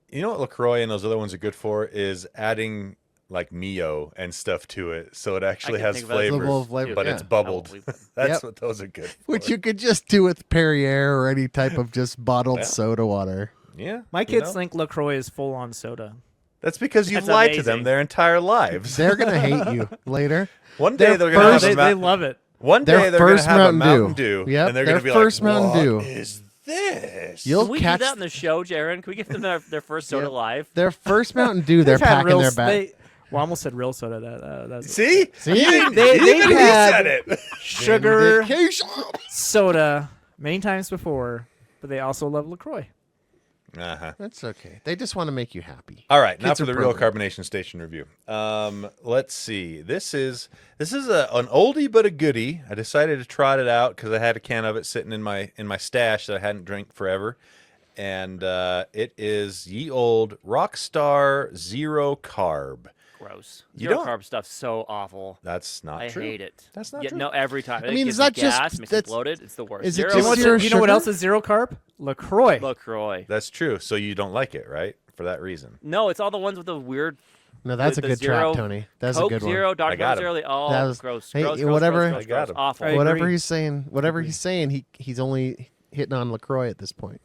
You know what LaCroix and those other ones are good for is adding like Mio and stuff to it, so it actually can has think of that as flavor, well flavor, but yeah. it's bubbled. I will believe that. That's Yep. what those are good for. Which you could just do with Perrier or any type of just bottled Yeah. soda water. Yeah. My you kids know? think LaCroix is full on soda. That's because you've That's lied to them amazing. their entire lives. They're going to hate you later. One day they're going to have they, a they love it. one Their day they're going to first have a Mountain Mountain Dew. Dew, Yep, and they're their going to be first like, Mountain Dew. "What is this?" You'll Can we catch do that on the show, Jarron? Can we give them their first soda live? their first Mountain Dew. They're They've had packing real their s- back. Well, I almost said real soda. That's See? See? Even, They- even they've he had- said it. sugar Vindication. soda many times before, but they also love LaCroix. Uh-huh. That's okay. They just want to make you happy. All right, now Kids for are the real programmed. carbonation station review. Let's see. This is an oldie but a goodie. I decided to trot it out because I had a can of it sitting in my stash that I hadn't drank forever, and it is ye old Rockstar Zero Carb. Gross. You Zero don't- carb stuff's so awful. That's not I true. hate it. That's not Yeah, true. No, every time. I mean, it is gives me that just- gas, makes me that's- bloated. It's the worst. is it Zero just is zero You know what sugar? else is zero carb? LaCroix. LaCroix. That's true. So you don't like it, right? For that reason. No, it's all the ones with the weird No, that's the a good zero, trap, Tony. That's Coke a good Zero, one. Dr. I got Zero, they all That was- gross, hey, gross, gross, whatever- gross, I got gross, him. awful. I Whatever agree. he's saying, he's only hitting on LaCroix at this point.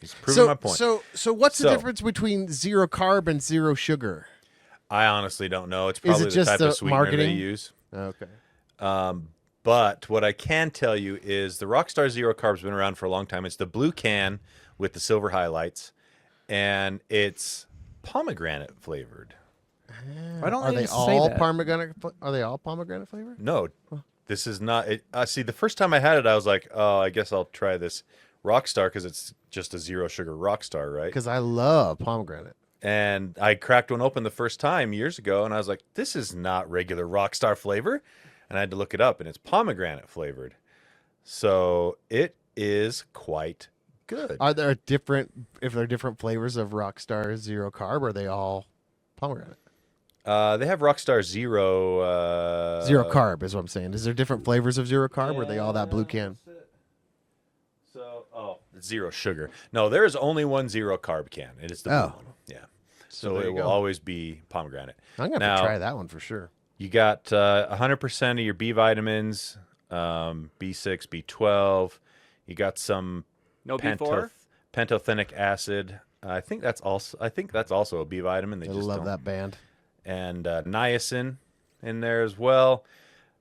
He's proving my point. So what's the So- difference between zero carb and zero sugar? I honestly don't know. It's Is it probably the just type the of sweetener marketing? they use. Okay. But what I can tell you is the Rockstar Zero Carb's been around for a long time. It's the blue can with the silver highlights, and it's pomegranate flavored. Why don't Are they they just say all that? pomegranate? Are they all pomegranate flavored? No, this is not. See, the first time I had it, I was like, oh, I guess I'll try this Rockstar because it's just a zero sugar Rockstar, right? Because I love pomegranate. And I cracked one open the first time years ago, and I was like, this is not regular Rockstar flavor. And I had to look it up, and it's pomegranate flavored. So it is quite good. Are there if there are different flavors of Rockstar Zero Carb? Are they all pomegranate? They have Rockstar Zero. Zero Carb is what I'm saying. Is there different flavors of Zero Carb? Or are they all that blue can? So, zero sugar. No, there is only one zero carb can. It is the blue Oh. one. Yeah. So there it you will go. always be pomegranate. I'm gonna have to try that one for sure. You got 100% of your B vitamins, B6, B12. You got some No B4? pantothenic acid. I think that's also a B vitamin. They I just love don't. that band. And niacin in there as well.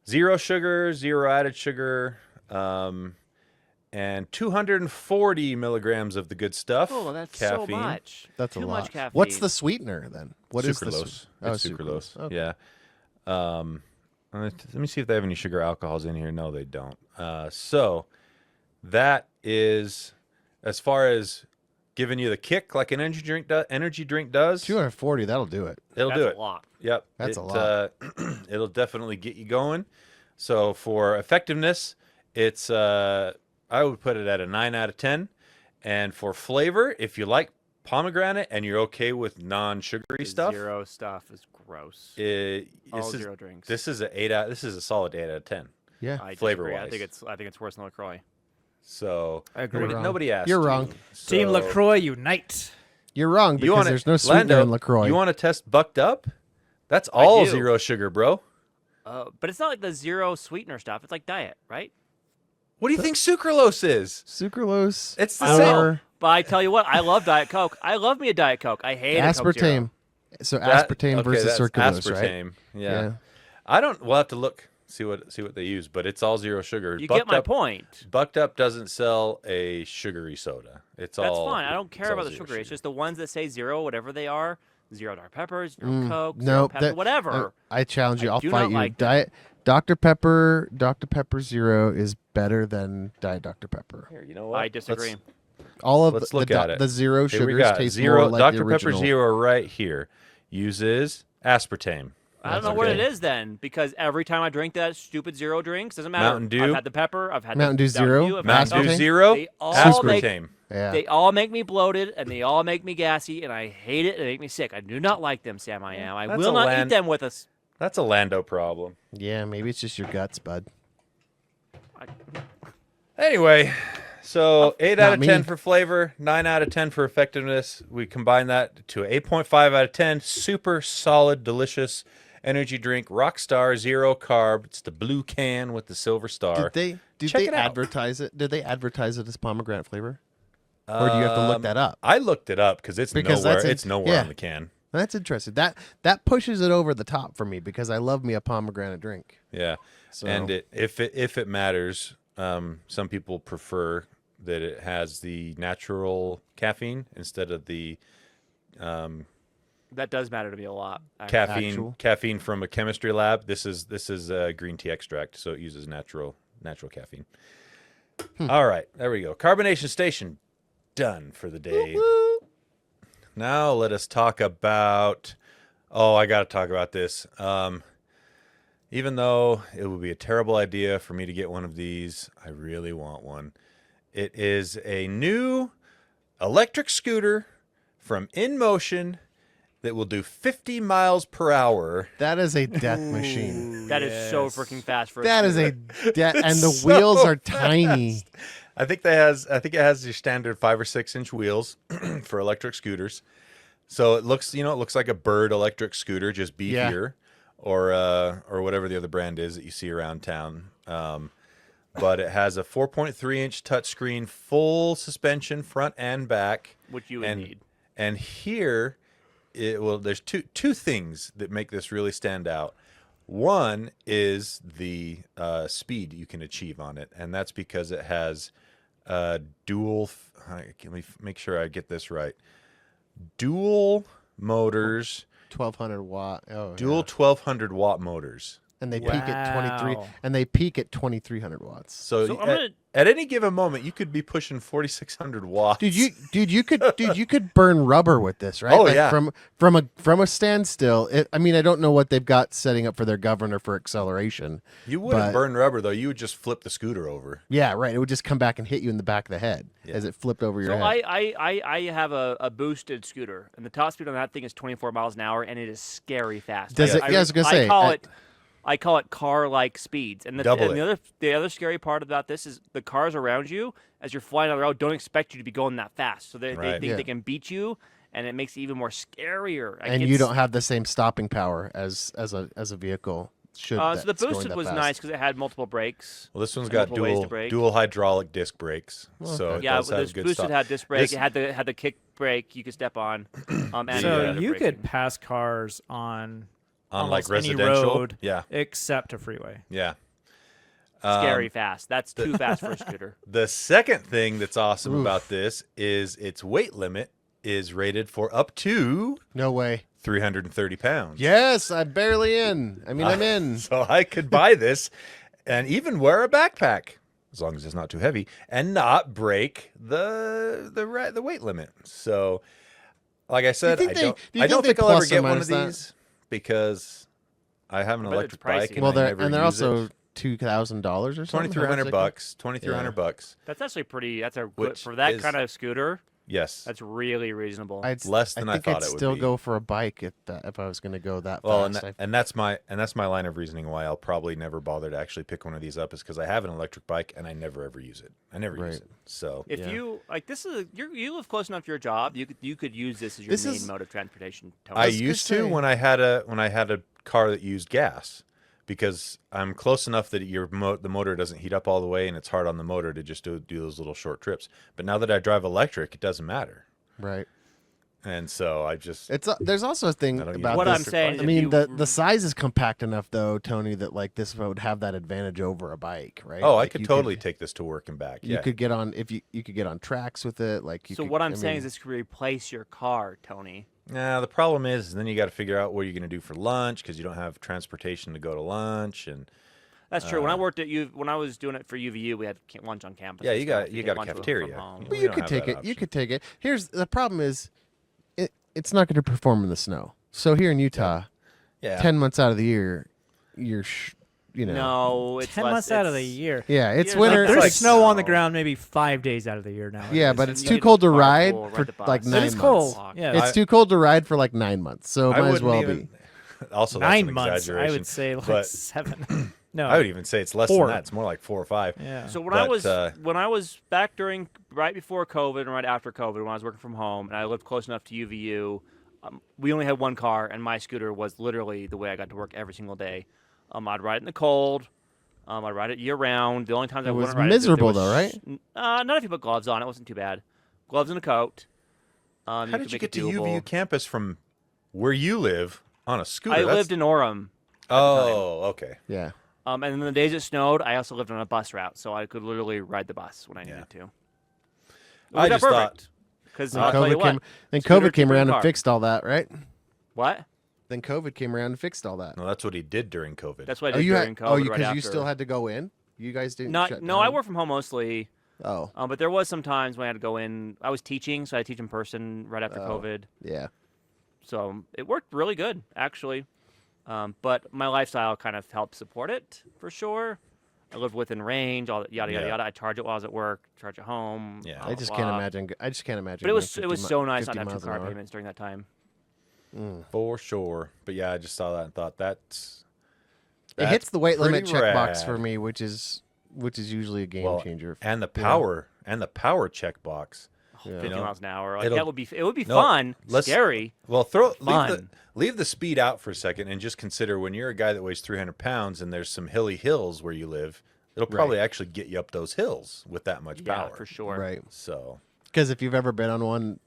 Zero sugar, zero added sugar, and 240 milligrams of the good stuff. Oh, that's caffeine. so much. That's Too a lot. much caffeine. What's the sweetener then? What is the Sucralose. Oh, It's sucralose. Okay. Yeah. Let me see if they have any sugar alcohols in here. No, they don't. So that is as far as giving you the kick like an energy drink does. 240. That'll do it. It'll That's do a it. lot. Yep. That's a lot. It'll definitely get you going. So for effectiveness, it's I would put it at a 9 out of 10. And for flavor, if you like pomegranate and you're okay with non-sugary The stuff, Zero stuff is gross. all All zero drinks. This is a solid 8 out of 10. Yeah. I disagree. flavor-wise. I think it's worse than LaCroix. So I agree. You're wrong. nobody asked. You're you. wrong. Team So- LaCroix unite. You're wrong You because wanna- there's no sweetener Lando, in LaCroix. You want to test Bucked Up? That's all do. zero sugar, bro. But it's not like the zero sweetener stuff. It's like diet, right? What do you think sucralose is? Sucralose. It's the I don't same. know. But I tell you what, I love Diet Coke. I love me a Diet Coke. I hate a Coke Zero. Aspartame. So aspartame versus that's sucralose, right? aspartame. Yeah. I don't. We'll have to look see what they use, but it's all zero sugar. You Bucked get my Up, point. Bucked Up doesn't sell a sugary soda. It's That's all. fine. I don't it's care all about the zero sugar. It's just the ones that say zero, whatever they are. Zero Dr. Pepper, zero Coke, No, zero Pepsi, that, whatever. I challenge you. I I'll do fight not you. like them. Diet Dr Pepper. Dr Pepper Zero is better than Diet Dr Pepper. Here, you know what? I disagree. All of Let's the, look at it. the zero Here we sugars got taste zero. more like Dr the Pepper original. Zero right here uses aspartame. I don't know what it is then, because every time I drink that stupid zero drinks, doesn't matter. Mountain Dew? I've had the pepper. I've had Mountain the Dew Zero? I've had Mountain Dew Aspartame? Zero. They all Aspartame. Yeah. They all make me bloated, and they all make me gassy, and I hate it, and they make me sick. I do not like them, Sam. I am. I That's will a not land- eat them with us. That's a Lando problem. Yeah, maybe it's just your guts, bud. Anyway, so 8 out Not of 10 me. for flavor, 9 out of 10 for effectiveness. We combine that to 8.5 out of 10. Super solid, delicious energy drink. Rockstar, 0 carb. It's the blue can with the silver star. Did Check they it out. advertise it? Did they advertise it as pomegranate flavor? Or do you have to look that up? I looked it up because Because nowhere. that's a- It's nowhere yeah. on the can. That's interesting. That pushes it over the top for me because I love me a pomegranate drink. Yeah, So and if it matters, some people prefer that it has the natural caffeine instead of the That does matter to me a lot. actually. Actual. caffeine from a chemistry lab. This is green tea extract, so it uses natural caffeine. All right, there we go. Carbonation station done for the day. Now let us talk about. Oh, I got to talk about this. Even though it would be a terrible idea for me to get one of these, I really want one. It is a new electric scooter from InMotion that will do 50 miles per hour. That is a death machine. That is so freaking fast for That is a scooter. death, and the so wheels are tiny. I think it has your standard 5 or 6 inch wheels for electric scooters. So it looks like a Bird electric scooter, just Yeah. beefier, or whatever the other brand is that you see around town. But it has a 4.3 inch touchscreen, full suspension front and back. Which you would need. And here, there's two things that make this really stand out. One is the speed you can achieve on it, and that's because it has dual. Let me make sure I get this right. Dual motors, 1200 watt. Oh, dual yeah. 1200 watt motors. And they peak at 23. Wow. And they peak at 2300 watts. So, I'm gonna- at any given moment, you could be pushing 4600 watts. Dude, you could burn rubber with this, right? Oh, yeah. From a standstill. I mean, I don't know what they've got setting up for their governor for acceleration. You wouldn't but- burn rubber though. You would just flip the scooter over. Yeah, right. It would just come back and hit you in the back of the head as it flipped over your So head. I have a boosted scooter, and the top speed on that thing is 24 miles an hour, and it is scary fast. Does it? Yeah, I was gonna say. I call it car-like speeds. And Double the other scary part about this is the cars around you, as you're flying on the road, don't expect you to be going that fast. So they Right. think Yeah. they can beat you, and it makes it even more scarier. Like, and you it's- don't have the same stopping power as a vehicle should. So the that's going boosted that was fast. nice because it had multiple brakes. Well, this one's got Multiple ways to brake. dual hydraulic disc brakes, so it Yeah, does have this good boosted stuff. had disc brake. This- It had the kick brake you could step on. And So the other you braking. could pass cars on on like almost any residential. road Yeah, except a freeway. yeah. Scary fast. That's too fast for a scooter. The second thing that's awesome Oof. about this is its weight limit is rated for up to No way. 330 pounds. Yes, I'm barely in. I mean, I'm in. So I could buy this and even wear a backpack, as long as it's not too heavy, and not break the weight limit. So, like I said, think I they- don't, do you I don't think think they I'll ever plus or get one of minus that? these because I have an I bet it's electric bike pricey. and Well, I they're never they're use also it. $2,000 or something. How much they cost? $2,300. That's actually pretty. That's a good Which for that is- kind of scooter. Yes. That's really reasonable. Less than I think thought I'd it would still be. go for a bike if I was going to go that Well, fast. and that's my line of reasoning why I'll probably never bother to actually pick one of these up is because I have an electric bike and I never ever use it. I never use Right. it. So If Yeah. you like, this is you live close enough to your job. You could use this as your This main is- mode of transportation. Tony. I was gonna used to say- when I had a car that used gas because I'm close enough that the motor doesn't heat up all the way and it's hard on the motor to just do those little short trips. But now that I drive electric, it doesn't matter. right. And so I just It's there's also a thing I don't use about What this. I'm saying is I if mean, you- the size is compact enough though, Tony, that like this would have that advantage over a bike, right? I Like, could you totally take this to work and back. You Yeah. could get on if you could get on tracks with it. Like you So could, what I'm I saying mean, is this could replace your car, Tony. Nah, the problem is then you got to figure out what you're going to do for lunch because you don't have transportation to go to lunch and That's true. When I worked at when I was doing it for UVU, we had lunch on campus. Yeah, and you stuff. got- you take got a lunch from cafeteria. home. Well, We you don't could have take that it. You option. could take it. Here's the problem: is it's not going to perform in the snow. So here in Utah, yeah. 10 months out of the year, No, it's 10 less, months out of the it's- year. Yeah, it's Years winter. like There's like snow on the snow. ground maybe 5 days out of the year now. Yeah, Listen, but it's you too get cold to carpool, ride ride for the bus. like It 9 It is months. cold. Yeah. It's too cold to ride for like 9 months, so I might as wouldn't well even. be. Also, that's 9 an months. I exaggeration. would say like but 7. No. I would even say it's less 4. than that. It's more like 4 or 5. Yeah. So when But, I was back during right before COVID and right after COVID, when I was working from home and I lived close enough to UVU, we only had one car, and my scooter was literally the way I got to work every single day. I'd ride it in the cold. I'd ride it year round. The only times I It was wouldn't ride miserable it, though, right? Not if you put gloves on. It wasn't too bad. Gloves and a coat. How could did you make get it to doable. UVU campus from where you live on a scooter? I That's- lived in Orem. Oh, okay. Yeah. And then the days it snowed, I also lived on a bus route, so I could literally ride the bus when I needed to. I just thought- Because Then I'll tell you COVID what. came. Then scooter COVID came cheaper than around and car. fixed all that, right? What? Then COVID came around and fixed all that. No, that's what he did during COVID. That's what I Oh, did you during had. COVID. Oh, right because you after. still had to go in. You guys didn't. shut No, I down? work from home mostly. Oh, But there was some times when I had to go in. I was teaching, so I teach in person right after Oh. COVID. yeah. So it worked really good, actually. But my lifestyle kind of helped support it for sure. I lived within range, all that, yada yada Yeah. yada. I charge it while I was at work, charge at home. Yeah. blah, I just blah, can't blah. imagine. I just can't imagine. But it was going 50 so nice not 50 to have miles 2 an car hour. payments during that time. For sure. But yeah, I just saw that and thought that's It hits the weight limit pretty checkbox for rad. me, which is usually a game Well, changer. and the power checkbox. Yeah. 50 know, miles an hour. Like it'll- that would be. It would be No, fun. let's- Scary. Well, Fun. leave the speed out for a second and just consider when you're a guy that weighs 300 pounds and there's some hilly hills where you live, it'll probably actually get you up those hills with that much Yeah, power. for sure. Right. So, Because if you've ever been on one,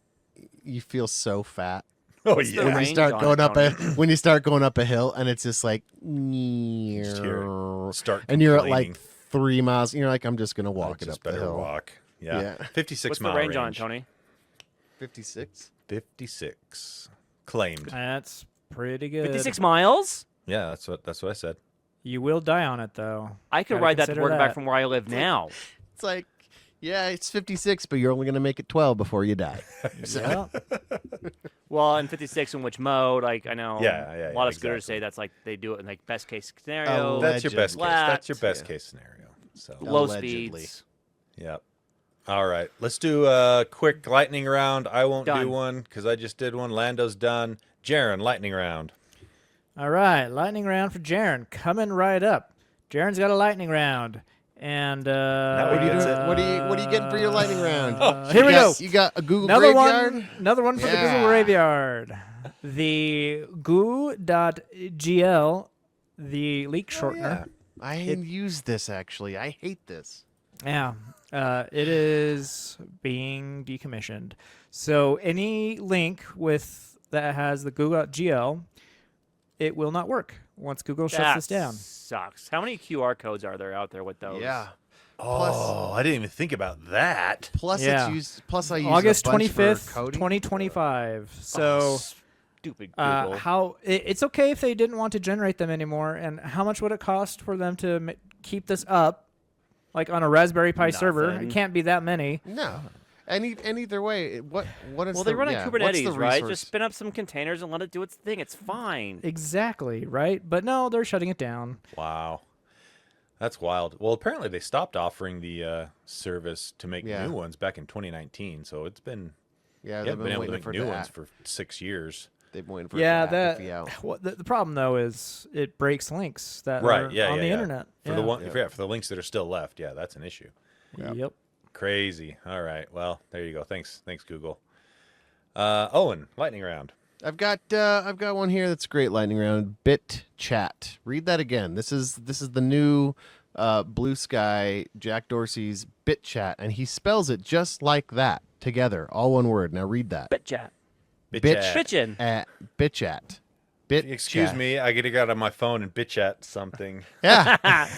you feel so fat oh What's the yeah, when you range start on going it, up Tony? when you start going up a hill, and it's just like, Just hear it. Start and you're at complaining. like 3 miles. And you're like, I'm just gonna I walk it just up the better hill. walk. Yeah. Yeah. 56 What's the mile range on it, Tony? 56. 56 claimed. That's pretty good. 56 miles? Yeah, that's what I said. You will die on it though. I could Gotta ride that to consider work back that. from where I live now. It's like, yeah, it's 56, but you're only gonna make it 12 before you die. Yeah. Well, in 56 in which mode? Like I know Yeah, a lot of yeah, scooters exactly. say that's like they do it in like best case scenario. That's your best case. That's your Flat. best case scenario. So, low Allegedly. speeds. yep. All right, let's do a quick lightning round. I won't do Done. one because I just did one. Lando's done. Jarron, lightning round. All right, lightning round for Jarron coming right up. Jarron's got a lightning round, and Now What he are you gets doing? it. What are you getting for your lightning round? here we go. You got a Google Another graveyard. another one for the Yeah. Google graveyard. The goo.gl, the leak shortener. I use this actually. I hate this. Yeah, it is being decommissioned. So any link with that has the Google.gl, it will not work once Google shuts That this down. sucks. How many QR codes are there out there with those? Yeah. Oh, I didn't even think about that. Plus, Yeah. it's used. Plus, I use August a bunch for 25th, coding. 2025. Oh, So stupid Google. it's okay if they didn't want to generate them anymore. And how much would it cost for them to keep this up, like on a Raspberry Pi server? Nothing. It can't be that many. No. And either way, what is well, the, they run on yeah, what's the Kubernetes, right? resource? Just spin up some containers and let it do its thing. It's fine. Exactly, right? But no, they're shutting it down. Wow. That's wild. Well, apparently they stopped offering the service to make Yeah. new ones back in 2019. So it's been Yeah, you they've haven't been been able to waiting make for new that. ones for 6 years. They've been waiting for Yeah, that to be out. the problem though is it breaks links that Right? are Yeah. on yeah, the yeah. internet. For yeah. the one, Yeah. for the links that are still left. Yeah, that's an issue. Yep. Crazy. All right. Well, there you go. Thanks, Google. Owen, lightning round. I've got one here that's a great lightning round. Bit chat. Read that again. This is the new Blue Sky Jack Dorsey's Bit Chat, and he spells it just like that together, all one word. Now read that. Bitchat. Bitch. Bitchin'. Bit Chat. Bit. Excuse chat. me, I gotta get on my phone and bitch at something. Yeah.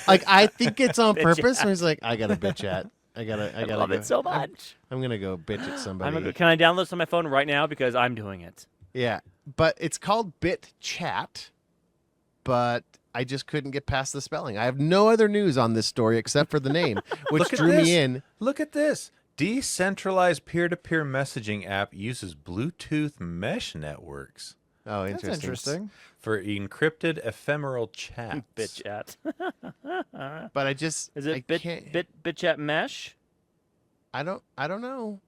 Like I think it's on purpose. When he's like, I got to bitch chat. I gotta love go. it so much. I'm gonna go bitch at somebody. Can I download this on my phone right now because I'm doing it? Yeah, but it's called Bit Chat, but I just couldn't get past the spelling. I have no other news on this story except for the name, which Look at drew this. me in. Look at this. Decentralized peer-to-peer messaging app uses Bluetooth mesh networks. Oh, That's interesting. interesting. For encrypted ephemeral chat. Bitch chat. But I just Is I it bit can't. bit chat mesh? I don't know.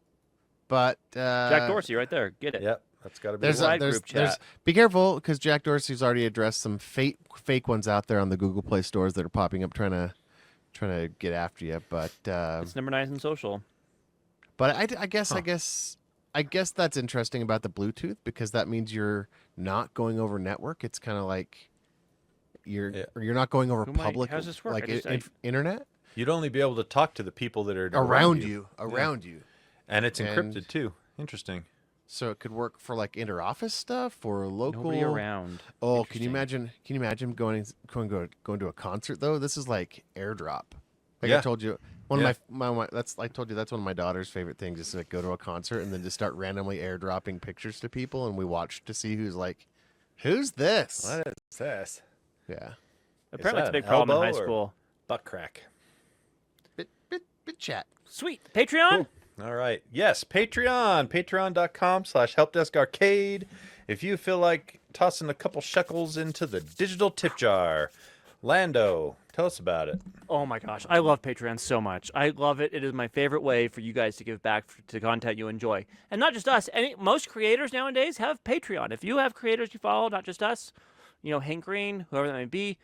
But Jack Dorsey right there. Get it. Yep, that's got to be There's the one. Side group there's chat. be careful because Jack Dorsey's already addressed some fake ones out there on the Google Play stores that are popping up trying to get after you. But It's number 9 in social. I guess that's interesting about the Bluetooth because that means you're not going over network. It's kind of like you're not going over Who am I- public how does this work? like I just- internet You'd only be able to talk to the people that are around you. you. And it's And- encrypted too. Interesting. So it could work for like interoffice stuff or local. Nobody around. Oh, can you Interesting. imagine going to a concert though? This is like airdrop. Like Yeah. I told you, one of my that's I told you that's one of my daughter's favorite things is to like go to a concert and then just start randomly airdropping pictures to people and we watch to see who's this? What is this? Yeah. Apparently, it's a that big an problem in high elbow or- school. Butt crack. Bit chat. Sweet. Patreon? All right. Yes, Patreon. Patreon.com/helpdeskarcade. If you feel like tossing a couple shekels into the digital tip jar. Lando, tell us about it. Oh my gosh, I love Patreon so much. I love it. It is my favorite way for you guys to give back to content you enjoy. And not just us. Most creators nowadays have Patreon. If you have creators you follow, not just us, Hank Green, whoever that may be,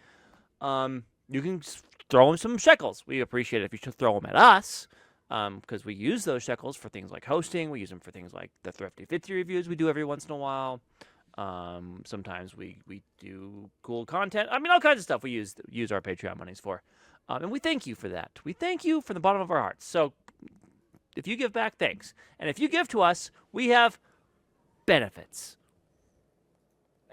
you can throw them some shekels. We appreciate it if you should throw them at us, because we use those shekels for things like hosting. We use them for things like the Thrifty 50 reviews we do every once in a while. Sometimes we do cool content. I mean, all kinds of stuff we use our Patreon monies for. And we thank you for that. We thank you from the bottom of our hearts. So if you give back, thanks. And if you give to us, we have benefits.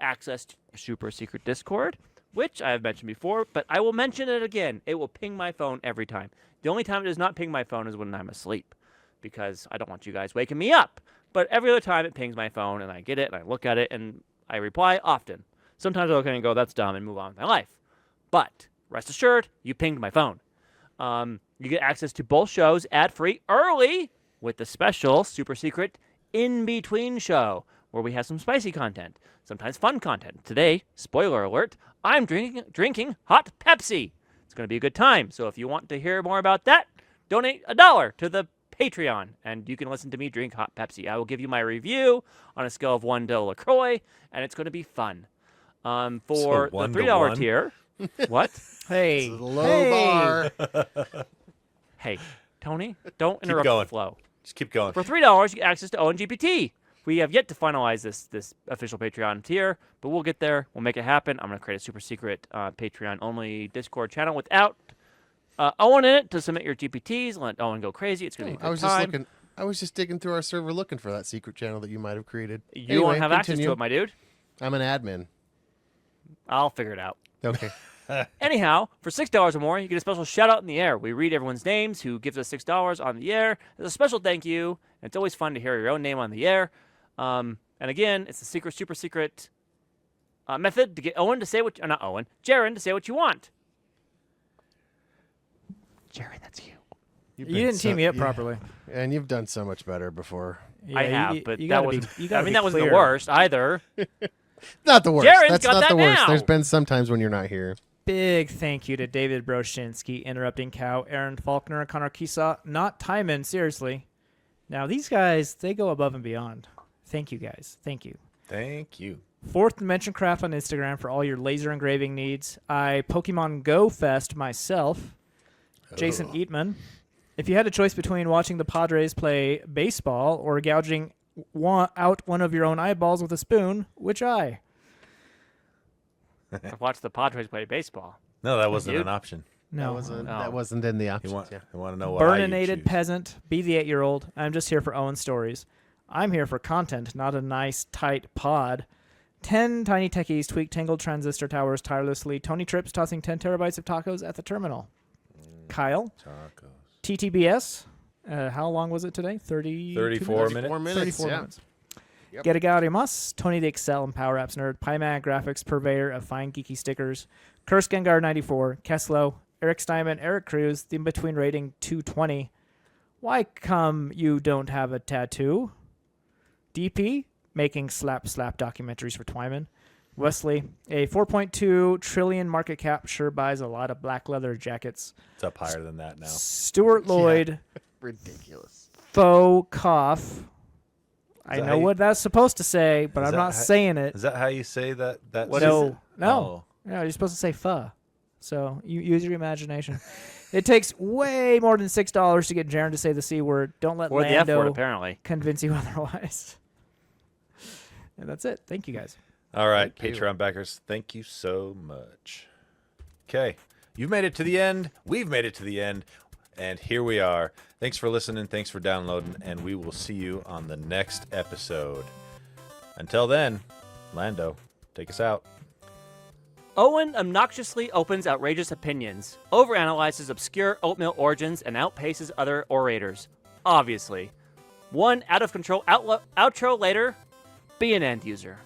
Access to our super secret Discord, which I have mentioned before, but I will mention it again. It will ping my phone every time. The only time it does not ping my phone is when I'm asleep, because I don't want you guys waking me up. But every other time it pings my phone, and I get it, and I look at it, and I reply often. Sometimes I'll look at it and go, that's dumb, and move on with my life. But rest assured, you pinged my phone. You get access to both shows ad-free early with the special super secret in-between show, where we have some spicy content, sometimes fun content. Today, spoiler alert, I'm drinking hot Pepsi. It's going to be a good time. So if you want to hear more about that, donate $1 to the Patreon, and you can listen to me drink hot Pepsi. I will give you my review on a scale of 1 to LaCroix, and it's going to be fun. For So the 1 to $3 1? tier, what? Hey, It's a low bar. Hey, Tony, don't interrupt going. the flow. Just keep going. For $3, you get access to Owen GPT. We have yet to finalize this official Patreon tier, but we'll get there. We'll make it happen. I'm going to create a super secret Patreon-only Discord channel without Owen in it to submit your GPTs. Let Owen go crazy. It's going to be a good time. I was just digging through our server looking for that secret channel that you might have created. You won't have access to it, my dude. I'm an admin. I'll figure it out. Okay. Anyhow, for $6 or more, you get a special shout out in the air. We read everyone's names who gives us $6 on the air. It's a special thank you. And it's always fun to hear your own name on the air. And again, it's a super secret method to get Owen to say what, not Owen, Jarron to say what you want. Jarron, that's you. you didn't team me up properly. And you've done so much better before. Yeah, I have, but you that gotta wasn't. you gotta be that wasn't the clear. worst either. Not the worst. Jarron's That's got not that the worst. now. There's been some times when you're not here. Big thank you to David Broshinsky, Interrupting Cow, Aaron Faulkner, Connor Kisa, not Timon, seriously. Now, these guys, they go above and beyond. Thank you, guys. Thank you. Thank you. Fourth Dimension Craft on Instagram for all your laser engraving needs. I Pokemon Go Fest myself. Jason Eatman. If you had a choice between watching the Padres play baseball or gouging out one of your own eyeballs with a spoon, which eye? I've watched the Padres play baseball. No, that wasn't Dude. an option. No. That wasn't in the You options. want, Yeah. you want to know what eye you Burninated choose. peasant, be the 8-year-old. I'm just here for Owen's stories. I'm here for content, not a nice, tight pod. 10 tiny techies tweak tangled transistor towers tirelessly. Tony Trips tossing 10 terabytes of tacos at the terminal. Kyle, Tacos. TTBS. How long was it today? 34 34 minutes. 4 minutes. 34 yeah. minutes. Yep. Get a Gaudy Mus, Tony the Excel and Power Apps nerd, PyMag Graphics, purveyor of fine geeky stickers, Curse Gengar 94, Keslo, Eric Steinman, Eric Cruz, the in-between rating 220. Why come you don't have a tattoo? DP, making slap documentaries for Twyman. Wesley, a 4.2 trillion market cap, sure buys a lot of black leather jackets. It's up higher than that now. Stuart Lloyd, Ridiculous. faux cough. I that know how you- what that's supposed to say, but Is I'm that not how- saying it. Is that how you say that? What is it? No. No, you're supposed to say pho. So you use your imagination. It takes way more than $6 to get Jarron to say the C word. Don't let Or the F word, Lando apparently. convince you otherwise. And that's it. Thank you, guys. All right, Thank you. Patreon backers, thank you so much. Okay, you've made it to the end. We've made it to the end. And here we are. Thanks for listening. Thanks for downloading. And we will see you on the next episode. Until then, Lando, take us out. Owen obnoxiously opens outrageous opinions, overanalyzes obscure oatmeal origins, and outpaces other orators. Obviously. One out-of-control outro later, be an end user.